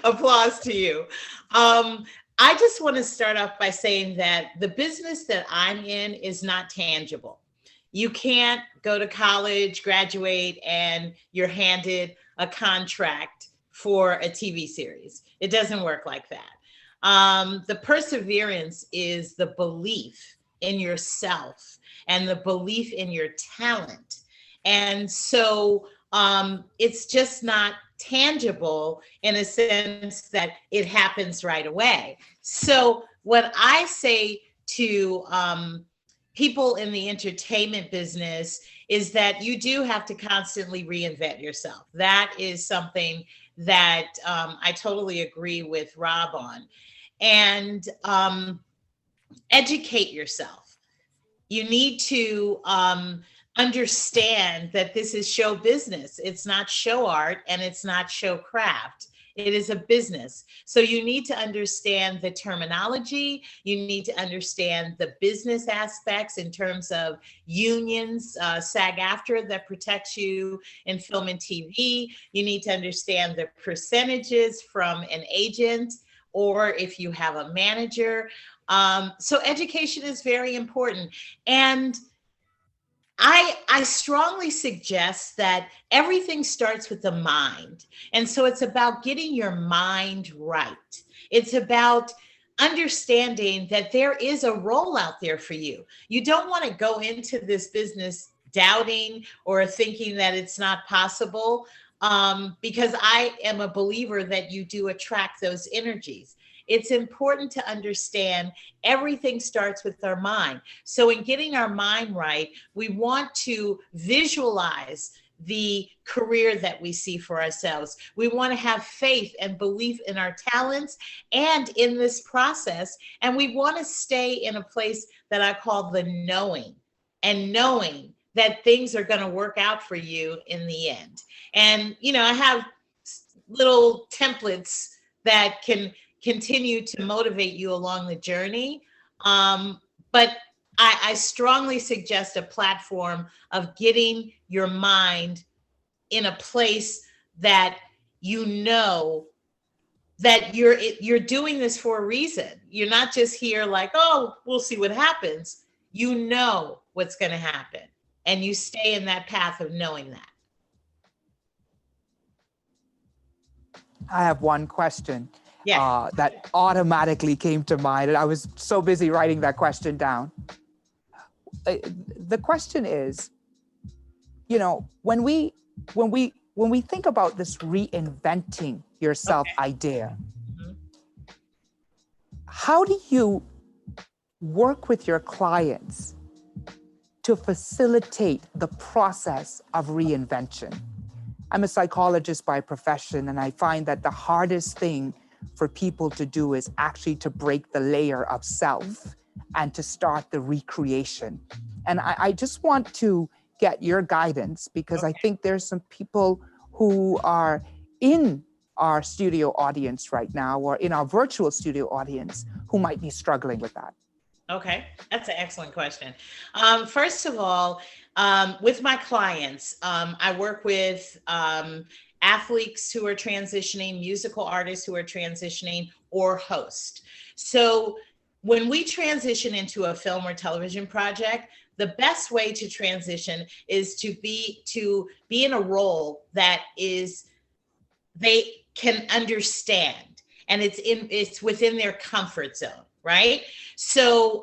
Applause to you. I just want to start off by saying that the business that I'm in is not tangible. You can't go to college, graduate, and you're handed a contract for a TV series. It doesn't work like that. The perseverance is the belief in yourself and the belief in your talent. And so it's just not tangible in a sense that it happens right away. So what I say to people in the entertainment business is that you do have to constantly reinvent yourself. That is something that I totally agree with Rob on. And educate yourself. You need to understand that this is show business. It's not show art and it's not show craft. It is a business. So you need to understand the terminology. You need to understand the business aspects in terms of unions, SAG-AFTRA that protects you in film and TV. You need to understand the percentages from an agent or if you have a manager. So education is very important. And I strongly suggest that everything starts with the mind. And so it's about getting your mind right. It's about understanding that there is a role out there for you. You don't want to go into this business doubting or thinking that it's not possible, because I am a believer that you do attract those energies. It's important to understand everything starts with our mind. So in getting our mind right, we want to visualize the career that we see for ourselves. We want to have faith and belief in our talents and in this process. And we want to stay in a place that I call the knowing, and knowing that things are going to work out for you in the end. And, I have little templates that can continue to motivate you along the journey. But I strongly suggest a platform of getting your mind in a place that that you're doing this for a reason. You're not just here like, oh, we'll see what happens. You know what's going to happen. And you stay in that path of knowing that. I have one question. That automatically came to mind, and I was so busy writing that question down. The question is, when we think about this reinventing yourself idea, how do you work with your clients to facilitate the process of reinvention? I'm a psychologist by profession, and I find that the hardest thing for people to do is actually to break the layer of self and to start the recreation. And I just want to get your guidance, because I think there's some people who are in our studio audience right now, or in our virtual studio audience, who might be struggling with that? Okay, that's an excellent question. First of all, with my clients, I work with athletes who are transitioning, musical artists who are transitioning, or hosts. So when we transition into a film or television project, the best way to transition is to be in a role that is they can understand, and it's within their comfort zone, right? So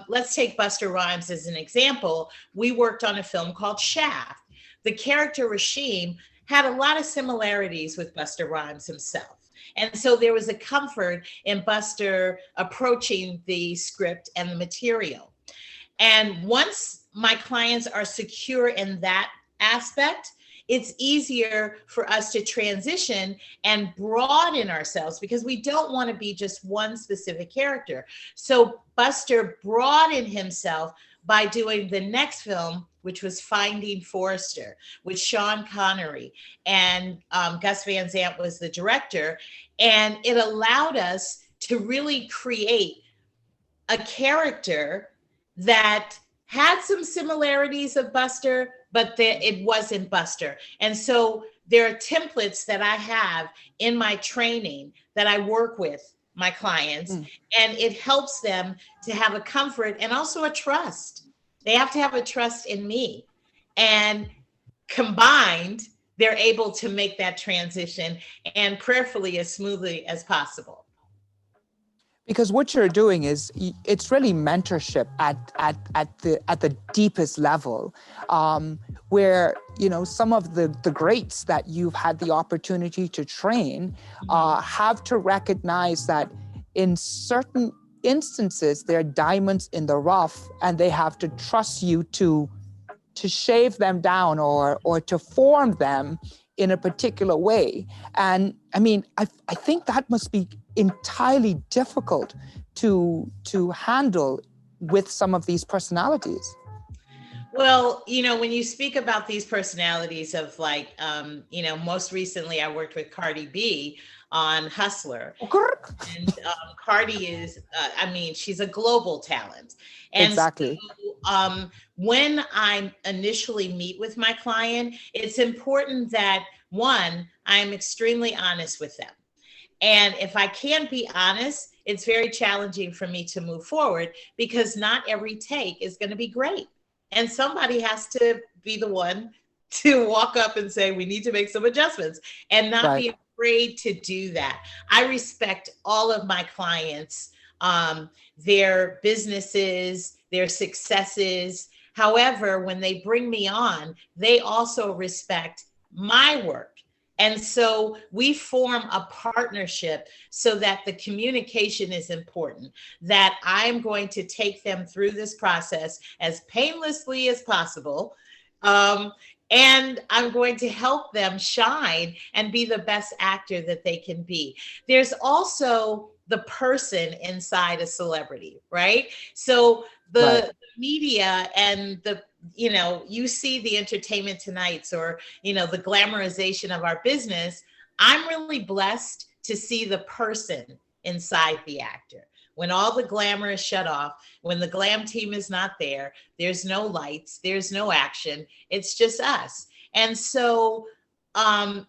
let's take Buster Rhymes as an example. We worked on a film called Shaft. The character Rashim had a lot of similarities with Buster Rhymes himself. And so there was a comfort in Buster approaching the script and the material. And once my clients are secure in that aspect, it's easier for us to transition and broaden ourselves, because we don't want to be just one specific character. So Buster broadened himself by doing the next film, which was Finding Forrester, with Sean Connery, and Gus Van Sant was the director. And it allowed us to really create a character that had some similarities of Buster, but it wasn't Buster. And so there are templates that I have in my training that I work with my clients, and it helps them to have a comfort and also a trust. They have to have a trust in me. And combined, they're able to make that transition, and prayerfully as smoothly as possible. Because what you're doing is, it's really mentorship at the deepest level, where, you know, some of the greats that you've had the opportunity to train have to recognize that in certain instances, they're diamonds in the rough, and they have to trust you to shave them down or to form them in a particular way. And I mean, I think that must be entirely difficult to handle with some of these personalities. Well, you know, when you speak about these personalities of like, you know, most recently I worked with Cardi B on Hustler. And Cardi is, I mean, she's a global talent. And exactly. So, when I initially meet with my client, it's important that, one, I'm extremely honest with them. And if I can't be honest, it's very challenging for me to move forward, because not every take is going to be great. And somebody has to be the one to walk up and say, we need to make some adjustments, and not be afraid to do that. I respect all of my clients, their businesses, their successes. However, when they bring me on, they also respect my work. And so we form a partnership so that the communication is important, that I'm going to take them through this process as painlessly as possible. And I'm going to help them shine and be the best actor that they can be. There's also the person inside a celebrity, right? So the media and the, you know, you see the Entertainment Tonights, or, you know, the glamorization of our business. I'm really blessed to see the person inside the actor. When all the glamour is shut off, when the glam team is not there, there's no lights, there's no action, it's just us. And so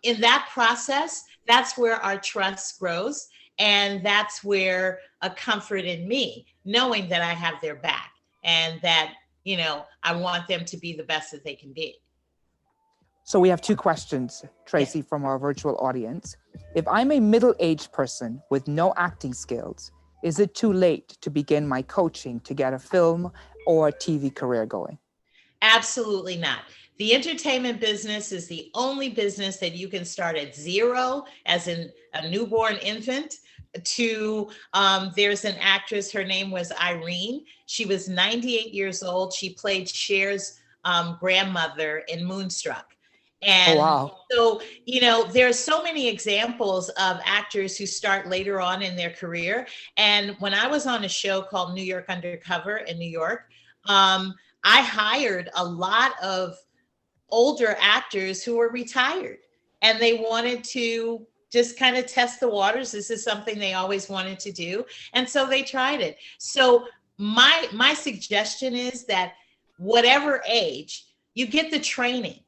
in that process, that's where our trust grows. And that's where a comfort in me, knowing that I have their back and that, you know, I want them to be the best that they can be. So we have two questions, Tracy, from our virtual audience. If I'm a middle-aged person with no acting skills, is it too late to begin my coaching to get a film or a TV career going? Absolutely not. The entertainment business is the only business that you can start at zero, as in a newborn infant, to there's an actress, her name was Irene. She was 98 years old. She played Cher's grandmother in Moonstruck. And so, you know, there's so many examples of actors who start later on in their career. And when I was on a show called New York Undercover in New York, I hired a lot of older actors who were retired, and they wanted to just kind of test the waters. This is something they always wanted to do. And so they tried it. So my suggestion is that whatever age, you get the training.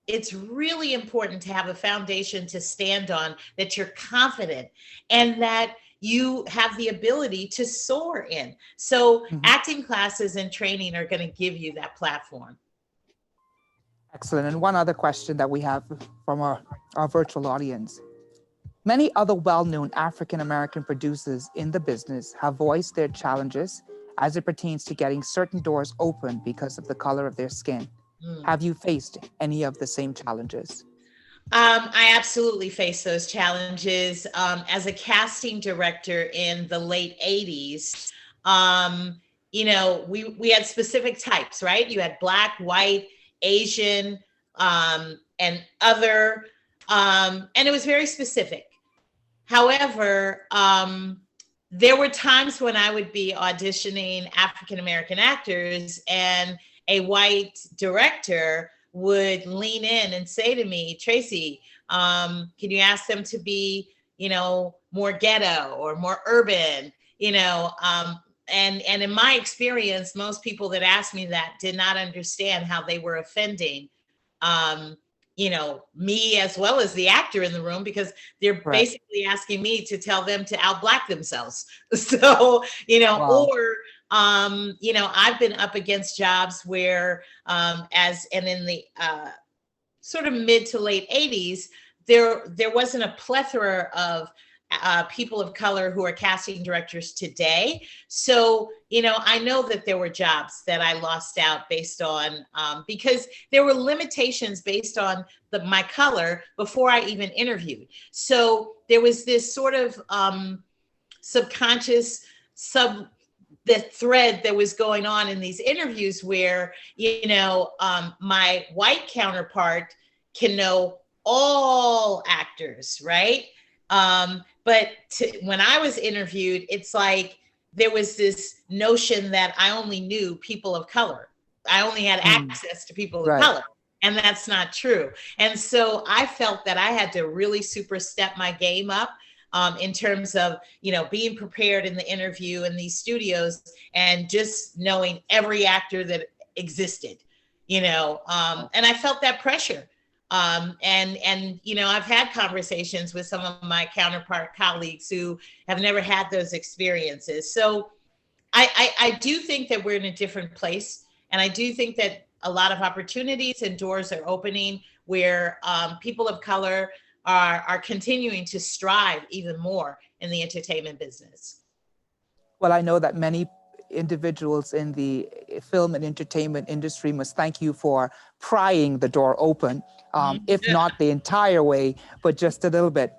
It's really important to have a foundation to stand on, that you're confident and that you have the ability to soar in. So acting classes and training are going to give you that platform. Excellent. And one other question that we have from our virtual audience. Many other well-known African-American producers in the business have voiced their challenges as it pertains to getting certain doors open because of the color of their skin. Have you faced any of the same challenges? I absolutely faced those challenges. As a casting director in the late 80s, you know, we had specific types, right? You had Black, white, Asian, and other, and it was very specific. However, there were times when I would be auditioning African-American actors and a white director would lean in and say to me, Tracy, can you ask them to be, you know, more ghetto or more urban, you know? And in my experience, most people that asked me that did not understand how they were offending, you know, me as well as the actor in the room, because they're basically asking me to tell them to out-Black themselves. So, you know, or, you know, I've been up against jobs where, and in the sort of mid to late 80s, there wasn't a plethora of people of color who are casting directors today. So, you know, I know that there were jobs that I lost out based on, because there were limitations based on my color before I even interviewed. So there was this sort of subconscious the thread that was going on in these interviews where, you know, my white counterpart can know all actors, right? But when I was interviewed, it's like there was this notion that I only knew people of color. I only had access to people of color. And that's not true. And so I felt that I had to really super step my game up in terms of, you know, being prepared in the interview in these studios and just knowing every actor that existed, you know, and I felt that pressure. And, you know, I've had conversations with some of my counterpart colleagues who have never had those experiences. So I do think that we're in a different place. And I do think that a lot of opportunities and doors are opening where people of color are continuing to strive even more in the entertainment business. Well, I know that many individuals in the film and entertainment industry must thank you for prying the door open, if not the entire way, but just a little bit.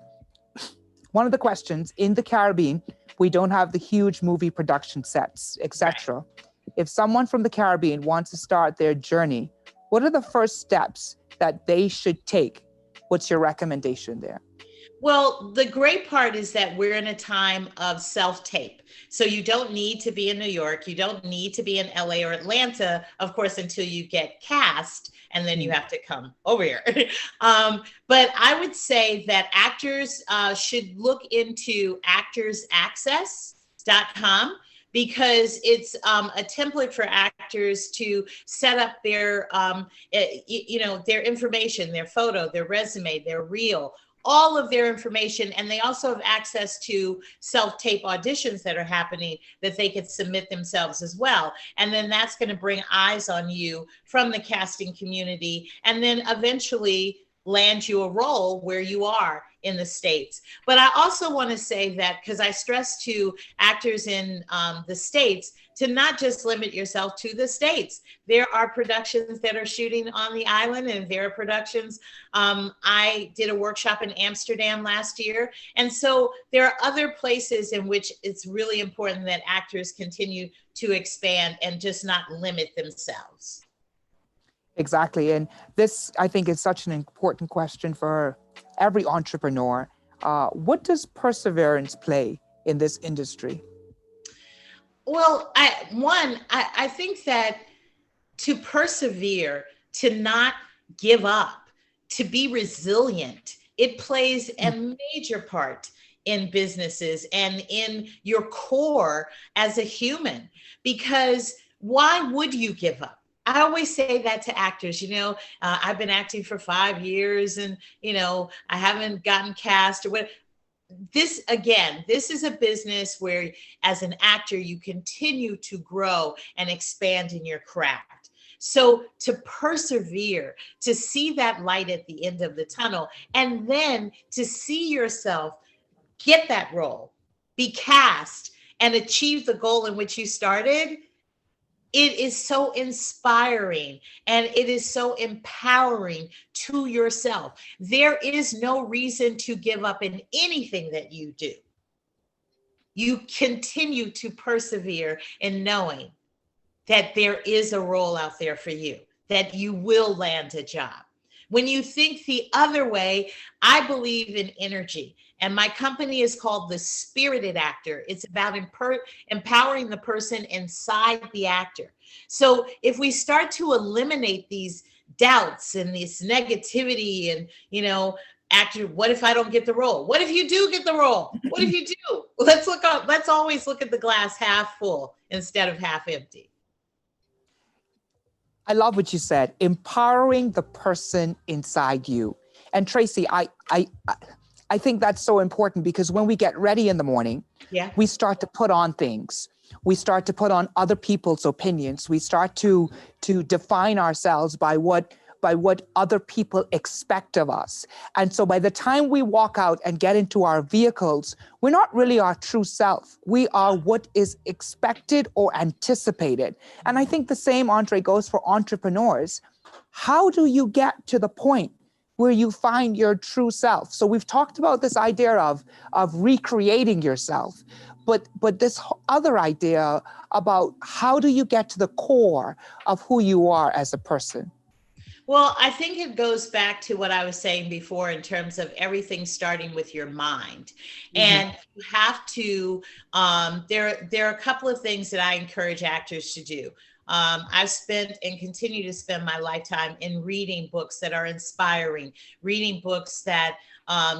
One of the questions, in the Caribbean, we don't have the huge movie production sets, etc. If someone from the Caribbean wants to start their journey, what are the first steps that they should take? What's your recommendation there? Well, the great part is that we're in a time of self-tape. So you don't need to be in New York. You don't need to be in LA or Atlanta, of course, until you get cast, and then you have to come over here. But I would say that actors should look into actorsaccess.com, because it's a template for actors to set up their, you know, their information, their photo, their resume, their reel, all of their information. And they also have access to self-tape auditions that are happening that they could submit themselves as well. And then that's going to bring eyes on you from the casting community, and then eventually land you a role where you are in the States. But I also want to say that, because I stress to actors in the States to not just limit yourself to the States. There are productions that are shooting on the island, and there are productions. I did a workshop in Amsterdam last year. And so there are other places in which it's really important that actors continue to expand and just not limit themselves. Exactly. And this, I think, is such an important question for every entrepreneur. What does perseverance play in this industry? Well, I think that to persevere, to not give up, to be resilient It plays a major part in businesses and in your core as a human, because why would you give up? I always say that to actors, I've been acting for 5 years and, I haven't gotten cast or what. This is a business where as an actor, you continue to grow and expand in your craft. So to persevere, to see that light at the end of the tunnel, and then to see yourself get that role, be cast, and achieve the goal in which you started, it is so inspiring and it is so empowering to yourself. There is no reason to give up in anything that you do. You continue to persevere in knowing that there is a role out there for you, that you will land a job. When you think the other way, I believe in energy. And my company is called The Spirited Actor. It's about empowering the person inside the actor. So if we start to eliminate these doubts and this negativity and, actor, what if I don't get the role? What if you do get the role? What if you do? Let's always look at the glass half full instead of half empty. I love what you said, empowering the person inside you. And Tracy, I think that's so important, because when we get ready in the morning, we start to put on things. We start to put on other people's opinions. We start to define ourselves by what other people expect of us. And so by the time we walk out and get into our vehicles, we're not really our true self. We are what is expected or anticipated. And I think the same, Andre, goes for entrepreneurs. How do you get to the point where you find your true self? So we've talked about this idea of recreating yourself, but this other idea about how do you get to the core of who you are as a person? Well, I think it goes back to what I was saying before in terms of everything starting with your mind. And you have to, there are a couple of things that I encourage actors to do. I've spent and continue to spend my lifetime in reading books that are inspiring, reading books that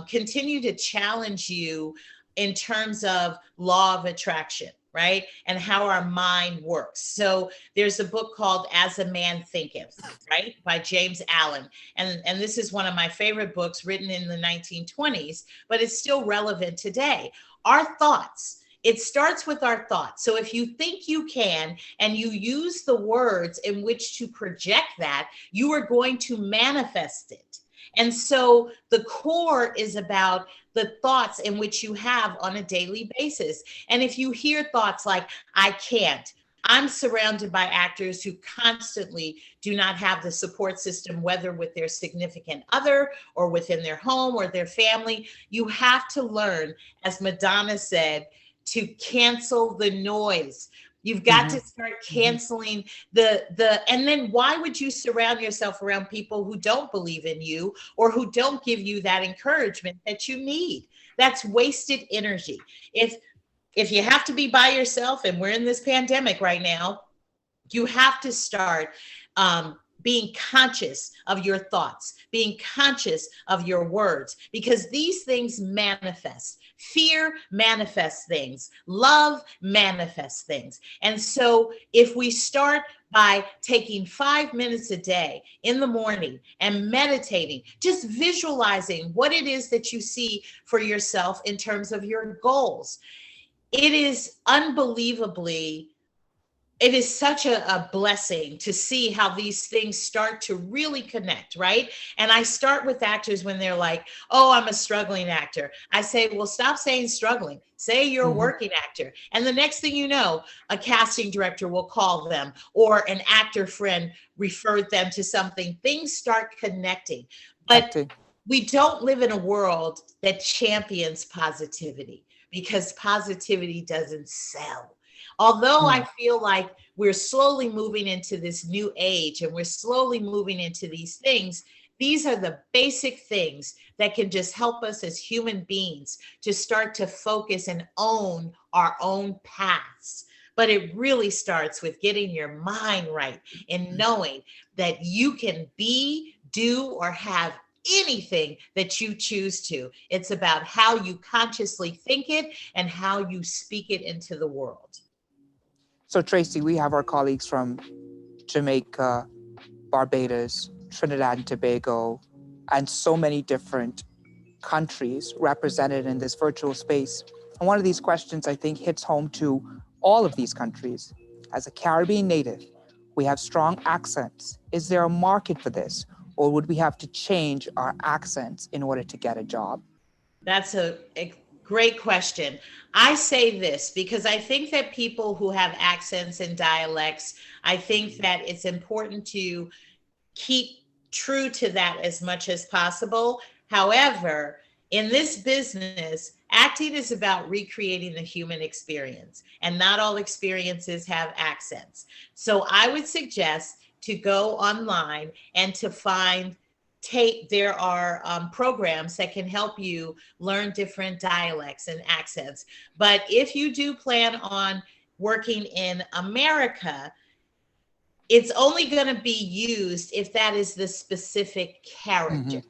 continue to challenge you in terms of law of attraction, right? And how our mind works. So there's a book called As a Man Thinketh, right? By James Allen. And this is one of my favorite books, written in the 1920s, but it's still relevant today. Our thoughts. It starts with our thoughts. So if you think you can, and you use the words in which to project that, you are going to manifest it. And so the core is about the thoughts in which you have on a daily basis. And if you hear thoughts like, I can't, I'm surrounded by actors who constantly do not have the support system, whether with their significant other or within their home or their family. You have to learn, as Madonna said, to cancel the noise. You've got to start canceling and then why would you surround yourself around people who don't believe in you or who don't give you that encouragement that you need? That's wasted energy. If you have to be by yourself, and we're in this pandemic right now, you have to start being conscious of your thoughts, being conscious of your words, because these things manifest. Fear manifests things. Love manifests things. And so if we start by taking 5 minutes a day in the morning and meditating, just visualizing what it is that you see for yourself in terms of your goals, it is it is such a blessing to see how these things start to really connect, right? And I start with actors when they're like, oh, I'm a struggling actor. I say, well, stop saying struggling. Say you're a working actor. And the next thing you know, a casting director will call them, or an actor friend referred them to something. Things start connecting. But we don't live in a world that champions positivity, because positivity doesn't sell. Although I feel like we're slowly moving into this new age and we're slowly moving into these things, these are the basic things that can just help us as human beings to start to focus and own our own paths. But it really starts with getting your mind right and knowing that you can be, do, or have anything that you choose to. It's about how you consciously think it and how you speak it into the world. So Tracy, we have our colleagues from Jamaica, Barbados, Trinidad and Tobago, and so many different countries represented in this virtual space. And one of these questions I think hits home to all of these countries. As a Caribbean native, we have strong accents. Is there a market for this? Or would we have to change our accents in order to get a job? That's a great question. I say this because I think that people who have accents and dialects, I think that it's important to keep true to that as much as possible. However, in this business, acting is about recreating the human experience, and not all experiences have accents. So I would suggest to go online and to find there are programs that can help you learn different dialects and accents. But if you do plan on working in America, it's only going to be used if that is the specific character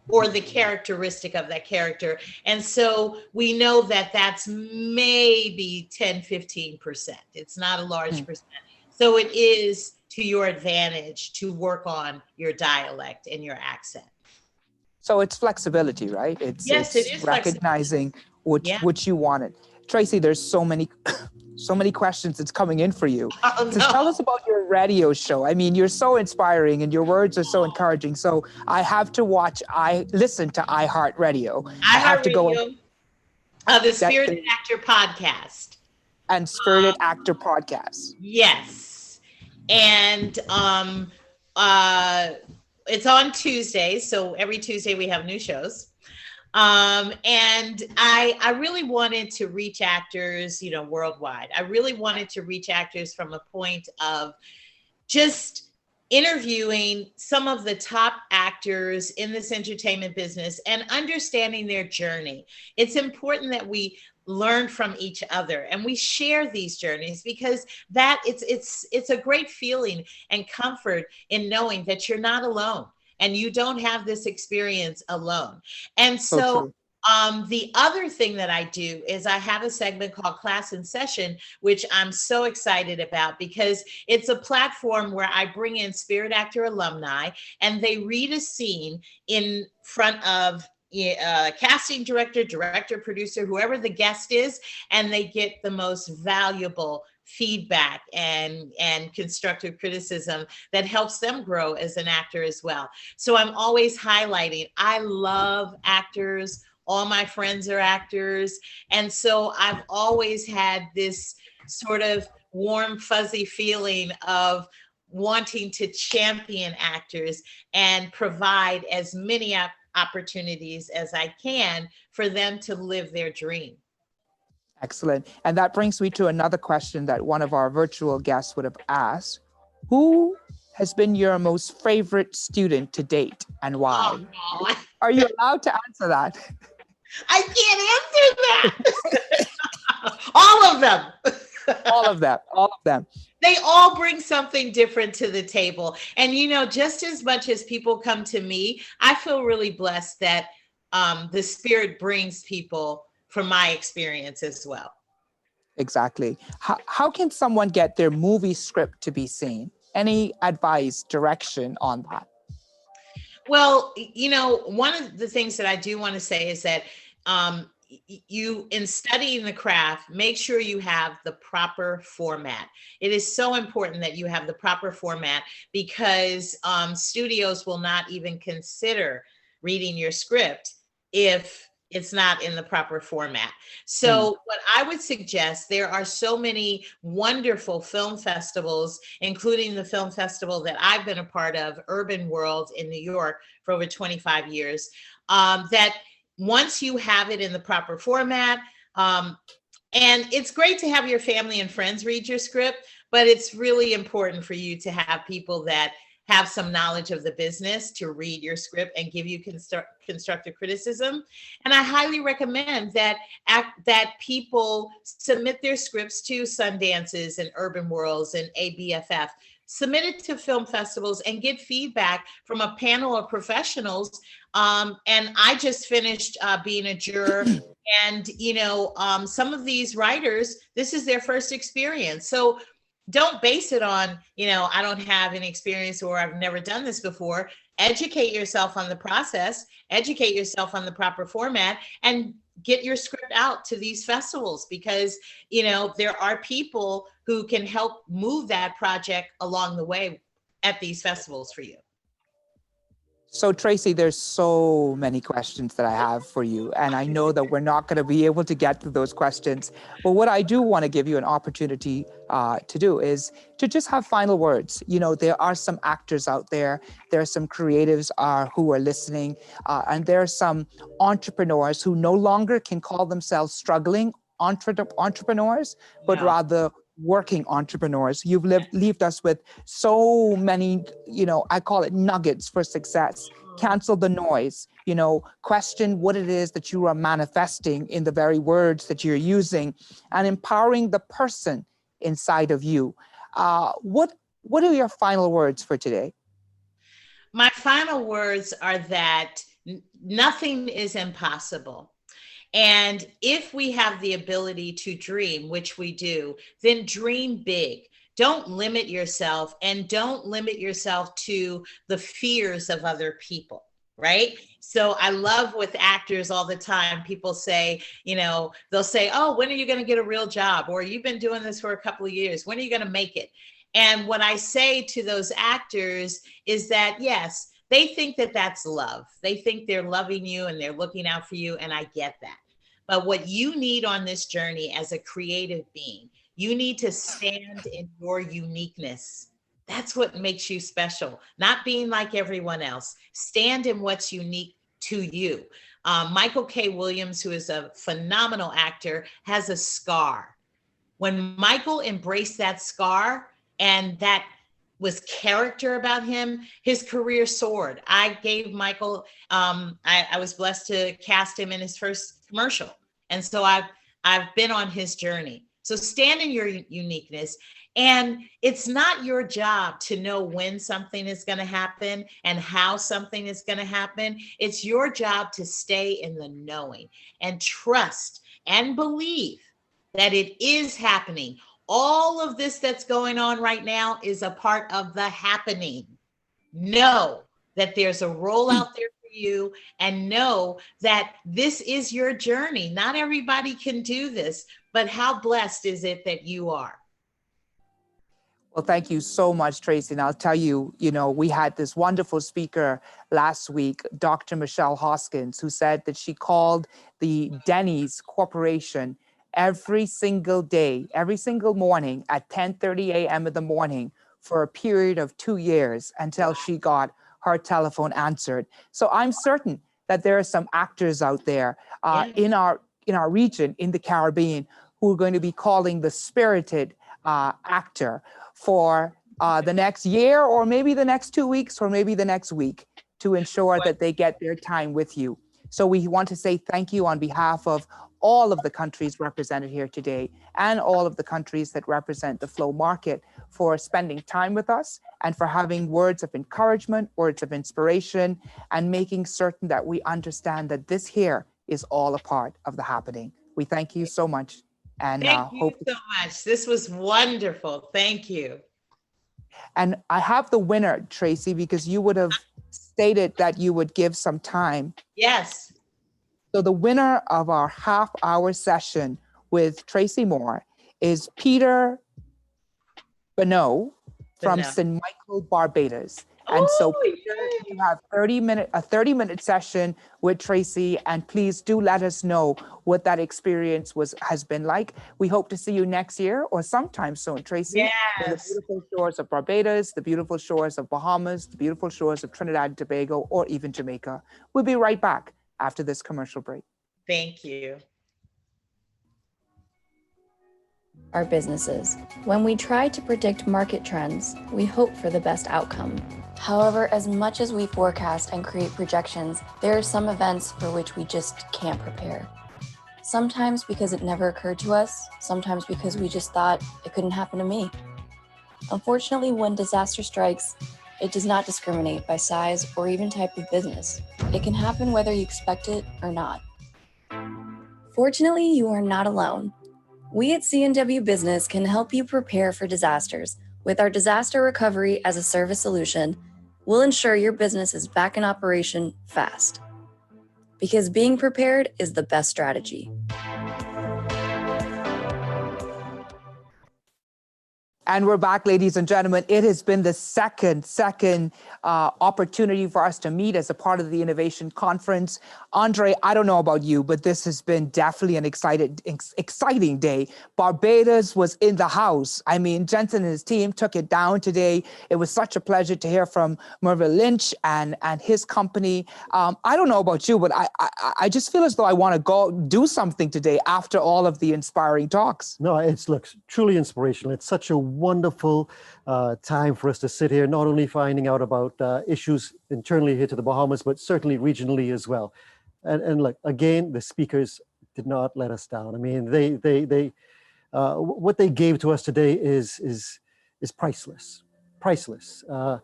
or the characteristic of that character. And so we know that that's maybe 10, 15%. It's not a large percent. So it is to your advantage to work on your dialect and your accent. So it's flexibility, right? It's recognizing which you wanted. Tracy, there's so many questions that's coming in for you. Oh, so tell us about your radio show. I mean, you're so inspiring and your words are so encouraging. So I have to listen to iHeartRadio. I have to go. The Spirited Actor Podcast. And Spirited Actor Podcast. Yes. And it's on Tuesdays. So every Tuesday we have new shows. And I really wanted to reach actors, worldwide. I really wanted to reach actors from a point of just interviewing some of the top actors in this entertainment business and understanding their journey. It's important that we learn from each other and we share these journeys, because that it's a great feeling and comfort in knowing that you're not alone. And you don't have this experience alone. And so the other thing that I do is I have a segment called Class in Session, which I'm so excited about because it's a platform where I bring in Spirit Actor alumni and they read a scene in front of casting director, producer, whoever the guest is, and they get the most valuable feedback and constructive criticism that helps them grow as an actor as well. So I'm always highlighting, I love actors. All my friends are actors. And so I've always had this sort of warm, fuzzy feeling of wanting to champion actors and provide as many opportunities as I can for them to live their dream. Excellent. And that brings me to another question that one of our virtual guests would have asked. Who has been your most favorite student to date and why? Oh, no. Are you allowed to answer that? I can't answer that. All of them. All of them. They all bring something different to the table. And, just as much as people come to me, I feel really blessed that the Spirit brings people from my experience as well. Exactly. How can someone get their movie script to be seen? Any advice, direction on that? Well, one of the things that I do want to say is that you, in studying the craft, make sure you have the proper format. It is so important that you have the proper format because studios will not even consider reading your script if it's not in the proper format. So what I would suggest, there are so many wonderful film festivals, including the film festival that I've been a part of, Urban World in New York for over 25 years, that once you have it in the proper format, and it's great to have your family and friends read your script, but it's really important for you to have people that have some knowledge of the business to read your script and give you constructive criticism. And I highly recommend that people submit their scripts to Sundances and Urban Worlds and ABFF submit it to film festivals and get feedback from a panel of professionals. And I just finished being a juror. And, some of these writers, this is their first experience. So don't base it on, I don't have any experience or I've never done this before. Educate yourself on the process, educate yourself on the proper format, and get your script out to these festivals, because, there are people who can help move that project along the way at these festivals for you. So Tracy, there's so many questions that I have for you, and I know that we're not going to be able to get to those questions. But what I do want to give you an opportunity to do is to just have final words. There are some actors out there, there are some creatives who are listening, and there are some entrepreneurs who no longer can call themselves struggling entrepreneurs, but rather working entrepreneurs. You've left us with so many, I call it nuggets for success. Cancel the noise, question what it is that you are manifesting in the very words that you're using, and empowering the person inside of you. What are your final words for today? My final words are that nothing is impossible. And if we have the ability to dream, which we do, then dream big. Don't limit yourself, and don't limit yourself to the fears of other people, right? So I love with actors all the time, people say, they'll say, oh, when are you going to get a real job? Or you've been doing this for a couple of years. When are you going to make it? And what I say to those actors is that, yes, they think that that's love. They think they're loving you and they're looking out for you. And I get that. But what you need on this journey as a creative being, you need to stand in your uniqueness. That's what makes you special. Not being like everyone else. Stand in what's unique to you. Michael K. Williams, who is a phenomenal actor, has a scar. When Michael embraced that scar, and that was character about him, his career soared. I gave Michael, I was blessed to cast him in his first commercial. And so I've been on his journey. So stand in your uniqueness. And it's not your job to know when something is going to happen and how something is going to happen. It's your job to stay in the knowing and trust and believe that it is happening. All of this that's going on right now is a part of the happening. Know that there's a role out there for you, and know that this is your journey. Not everybody can do this, but how blessed is it that you are? Well, thank you so much, Tracy. And I'll tell you, we had this wonderful speaker last week, Dr. Michelle Hoskins, who said that she called the Denny's Corporation every single day, every single morning at 10:30 a.m. in the morning for a period of 2 years until she got her telephone answered. So I'm certain that there are some actors out there in our region, in the Caribbean, who are going to be calling the spirited actor for the next year, or maybe the next 2 weeks, or maybe the next week, to ensure that they get their time with you. So we want to say thank you on behalf of all of the countries represented here today, and all of the countries that represent the flow market, for spending time with us and for having words of encouragement, words of inspiration, and making certain that we understand that this here is all a part of the happening. We thank you so much. And thank you so much. This was wonderful. Thank you. And I have the winner, Tracy, because you would have stated that you would give some time. Yes. So the winner of our half-hour session with Tracy Moore is Peter Bonneau from St. Michael, Barbados. And so Peter, you have a 30-minute session with Tracy, and please do let us know what that experience has been like. We hope to see you next year or sometime soon, Tracy. Yes. In the beautiful shores of Barbados, the beautiful shores of Bahamas, the beautiful shores of Trinidad and Tobago, or even Jamaica. We'll be right back after this commercial break. Thank you. Our businesses. When we try to predict market trends, we hope for the best outcome. However, as much as we forecast and create projections, there are some events for which we just can't prepare. Sometimes because it never occurred to us, sometimes because we just thought it couldn't happen to me. Unfortunately, when disaster strikes, it does not discriminate by size or even type of business. It can happen whether you expect it or not. Fortunately, you are not alone. We at C&W Business can help you prepare for disasters. With our disaster recovery as a service solution, we'll ensure your business is back in operation fast. Because being prepared is the best strategy. And we're back, ladies and gentlemen. It has been the second opportunity for us to meet as a part of the Innovation Conference. Andre, I don't know about you, but this has been definitely an exciting day. Barbados was in the house. I mean, Jensen and his team took it down today. It was such a pleasure to hear from Mervel Lynch and his company. I don't know about you, but I just feel as though I want to go do something today after all of the inspiring talks. No, it looks truly inspirational. It's such a wonderful time for us to sit here, not only finding out about issues internally here to the Bahamas, but certainly regionally as well. And look, again, the speakers did not let us down. I mean, they what they gave to us today is priceless, priceless. The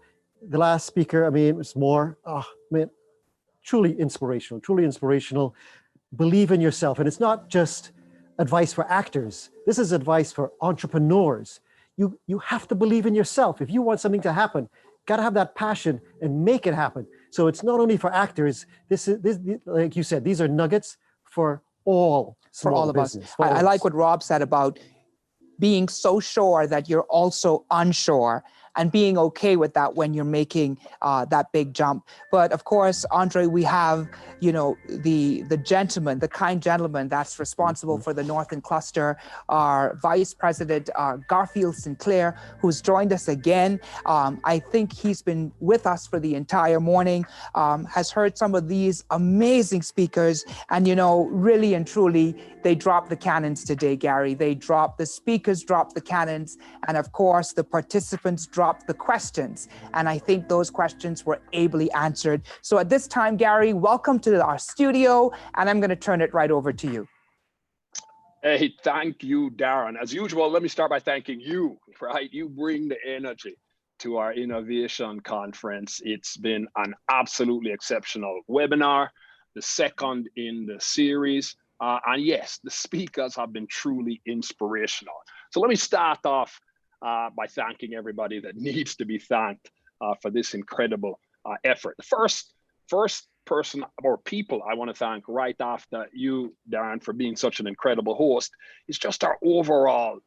last speaker, I mean, it's more, truly inspirational. Believe in yourself. And it's not just advice for actors. This is advice for entrepreneurs. You have to believe in yourself. If you want something to happen, got to have that passion and make it happen. So it's not only for actors. This like you said, these are nuggets for all small business. For all of us. I like what Rob said about being so sure that you're also unsure, and being okay with that when you're making that big jump. But of course, Andre, we have, the gentleman, the kind gentleman that's responsible for the Northern Cluster, our Vice President, Garfield Sinclair, who's joined us again. I think he's been with us for the entire morning, has heard some of these amazing speakers, and really and truly, they dropped the cannons today, Gary. The speakers dropped the cannons, and of course, the participants dropped the questions. And I think those questions were ably answered. So at this time, Gary, welcome to our studio, and I'm going to turn it right over to you. Hey, thank you, Darren. As usual, let me start by thanking you, right? You bring the energy to our Innovation Conference. It's been an absolutely exceptional webinar, the second in the series. And yes, the speakers have been truly inspirational. So let me start off by thanking everybody that needs to be thanked for this incredible effort. The first person or people I want to thank right after you, Darren, for being such an incredible host is just our overall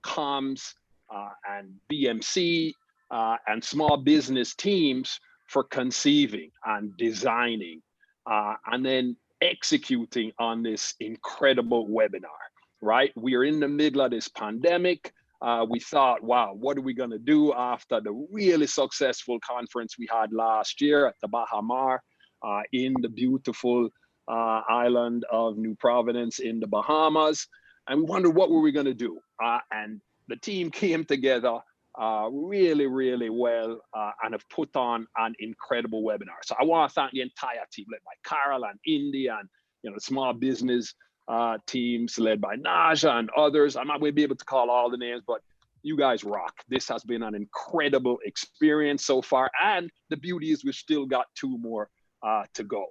comms and BMC and small business teams for conceiving and designing and then executing on this incredible webinar, right? We are in the middle of this pandemic. We thought, wow, what are we going to do after the really successful conference we had last year at the Bahamar in the beautiful island of New Providence in the Bahamas? And we wondered what were we going to do? And the team came together really, really well and have put on an incredible webinar. So I want to thank the entire team led by Carol and Indy and the small business teams led by Naja and others. I'm not going to be able to call all the names, but you guys rock. This has been an incredible experience so far. And the beauty is we've still got 2 more to go.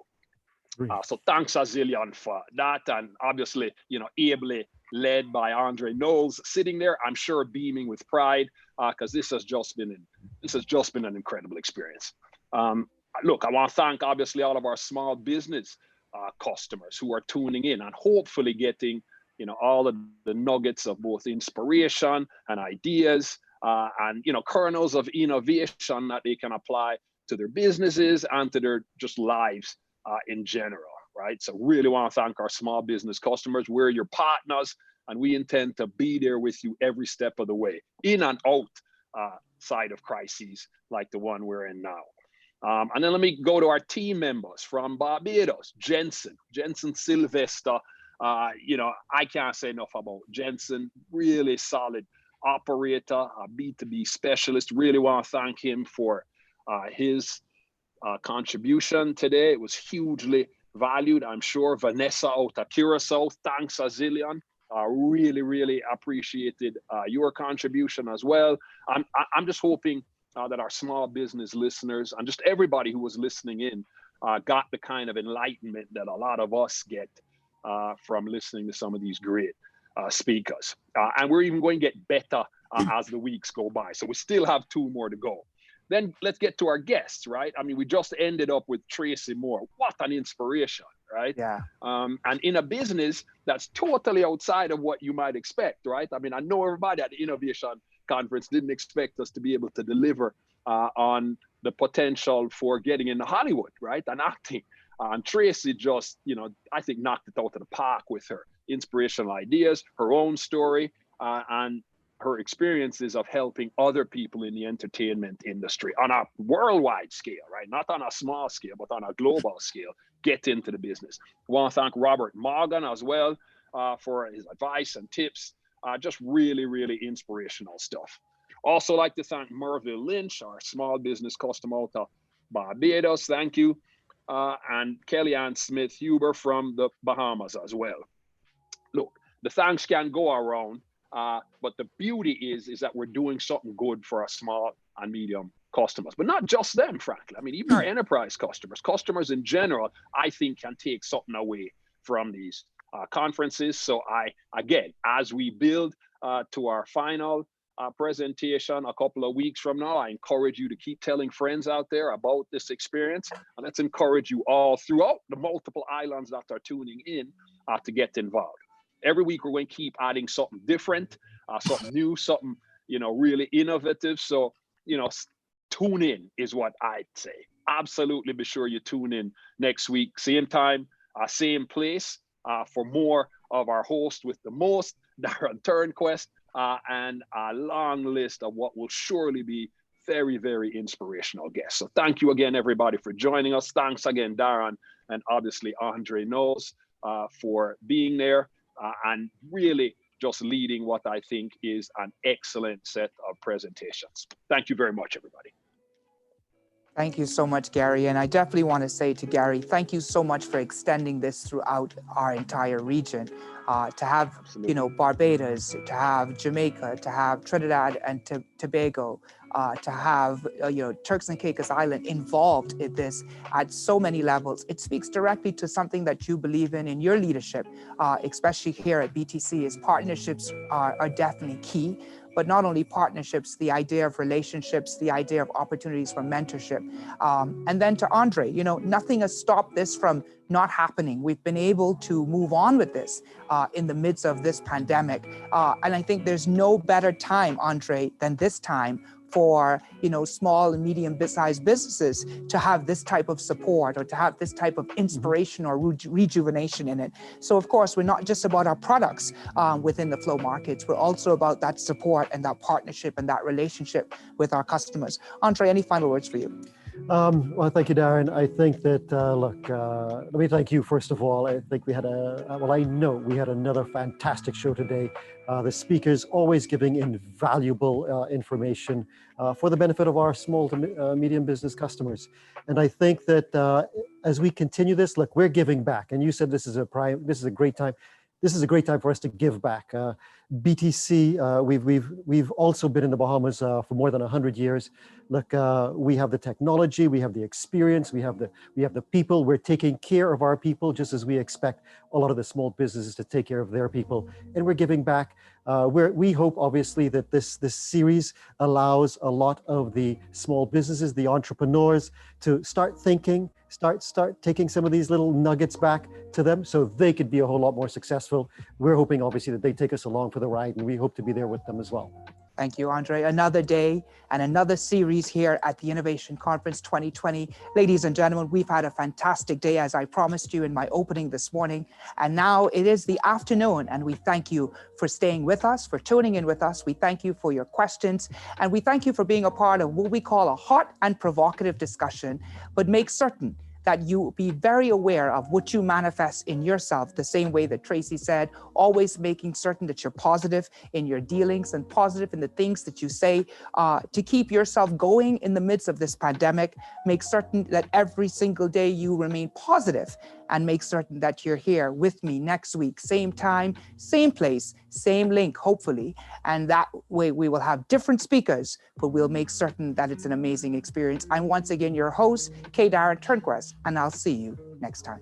So thanks a zillion for that. And obviously, ably led by Andre Knowles sitting there, I'm sure beaming with pride because this has just been an incredible experience. Look, I want to thank obviously all of our small business customers who are tuning in and hopefully getting all of the nuggets of both inspiration and ideas and kernels of innovation that they can apply to their businesses and to their just lives in general, right? So really want to thank our small business customers. We're your partners and we intend to be there with you every step of the way, in and out side of crises like the one we're in now. And then let me go to our team members from Barbados, Jensen Sylvester. I can't say enough about Jensen, really solid operator, a B2B specialist. Really want to thank him for his contribution today. It was hugely valued. I'm sure Vanessa out of Curacao, thanks a zillion Really appreciated your contribution as well. I'm just hoping that our small business listeners and just everybody who was listening in got the kind of enlightenment that a lot of us get from listening to some of these great speakers. And we're even going to get better as the weeks go by. So we still have 2 more to go. Then let's get to our guests, right? I mean, we just ended up with Tracy Moore. What an inspiration, right? Yeah. And in a business that's totally outside of what you might expect, right? I mean, I know everybody at the InKnowVation conference didn't expect us to be able to deliver on the potential for getting into Hollywood, right? And acting. And Tracy just, I think knocked it out of the park with her inspirational ideas, her own story, and her experiences of helping other people in the entertainment industry on a worldwide scale, right? Not on a small scale, but on a global scale, get into the business. I want to thank Robert Morgan as well for his advice and tips. Just really inspirational stuff. Also like to thank Mervel Lynch, our small business customer out of Barbados. Thank you. And Kellyanne Smith-Huber from the Bahamas as well. Look, the thanks can go around, but the beauty is that we're doing something good for our small and medium customers, but not just them, frankly. I mean, even our enterprise customers in general, I think can take something away from these conferences. So again, as we build to our final presentation a couple of weeks from now, I encourage you to keep telling friends out there about this experience. And let's encourage you all throughout the multiple islands that are tuning in to get involved. Every week, we're going to keep adding something different, something new, something, really innovative. So, tune in is what I'd say. Absolutely be sure you tune in next week, same time, same place, for more of our host with the most, Darren Turnquest, and a long list of what will surely be very inspirational guests. So thank you again, everybody, for joining us. Thanks again, Darren, and obviously Andre Knowles for being there and really just leading what I think is an excellent set of presentations. Thank you very much, everybody. Thank you so much, Gary. And I definitely want to say to Gary, thank you so much for extending this throughout our entire region. To have, Barbados, to have Jamaica, to have Trinidad and Tobago, to have, Turks and Caicos Island involved in this at so many levels. It speaks directly to something that you believe in your leadership, especially here at BTC, is partnerships are definitely key. But not only partnerships, the idea of relationships, the idea of opportunities for mentorship. And then to Andre, nothing has stopped this from not happening. We've been able to move on with this in the midst of this pandemic. And I think there's no better time, Andre, than this time for small and medium-sized businesses to have this type of support or to have this type of inspiration or rejuvenation in it. So of course, we're not just about our products within the flow markets, we're also about that support and that partnership and that relationship with our customers. Andre, any final words for you? Well, thank you, Darren. I think that, let me thank you, first of all. I think we had I know we had another fantastic show today. The speakers always giving invaluable information for the benefit of our small to medium business customers. And I think that as we continue this, look, we're giving back. And you said this is a great time. This is a great time for us to give back. BTC, we've also been in the Bahamas for more than 100 years. Look, we have the technology, we have the experience, we have the people. We're taking care of our people just as we expect a lot of the small businesses to take care of their people, and we're giving back. We hope, obviously, that this series allows a lot of the small businesses, the entrepreneurs, to start thinking, start taking some of these little nuggets back to them so they could be a whole lot more successful. We're hoping, obviously, that they take us along for the ride, and we hope to be there with them as well. Thank you, Andre. Another day and another series here at the InKnowVation Conference 2020. Ladies and gentlemen, we've had a fantastic day, as I promised you in my opening this morning. And now it is the afternoon, and we thank you for staying with us, for tuning in with us. We thank you for your questions, and we thank you for being a part of what we call a hot and provocative discussion, but make certain that you be very aware of what you manifest in yourself, the same way that Tracy said, always making certain that you're positive in your dealings and positive in the things that you say to keep yourself going in the midst of this pandemic. Make certain that every single day you remain positive and make certain that you're here with me next week, same time, same place, same link, hopefully. And that way we will have different speakers, but we'll make certain that it's an amazing experience. I'm once again your host, K. Darren Turnquest, and I'll see you next time.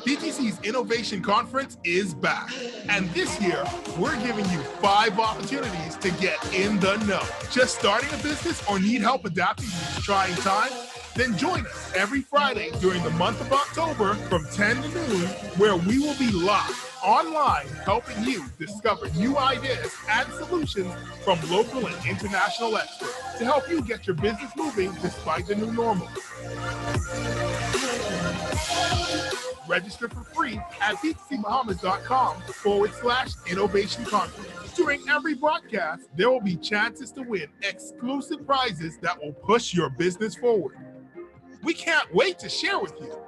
BTC's Innovation Conference is back. And this year, we're giving you 5 opportunities to get in the know. Just starting a business or need help adapting to these trying times? Then join us every Friday during the month of October from 10 to noon, where we will be live online helping you discover new ideas and solutions from local and international experts to help you get your business moving despite the new normal. Register for free at btcbahamas.com/innovation conference. During every broadcast, there will be chances to win exclusive prizes that will push your business forward. We can't wait to share with you.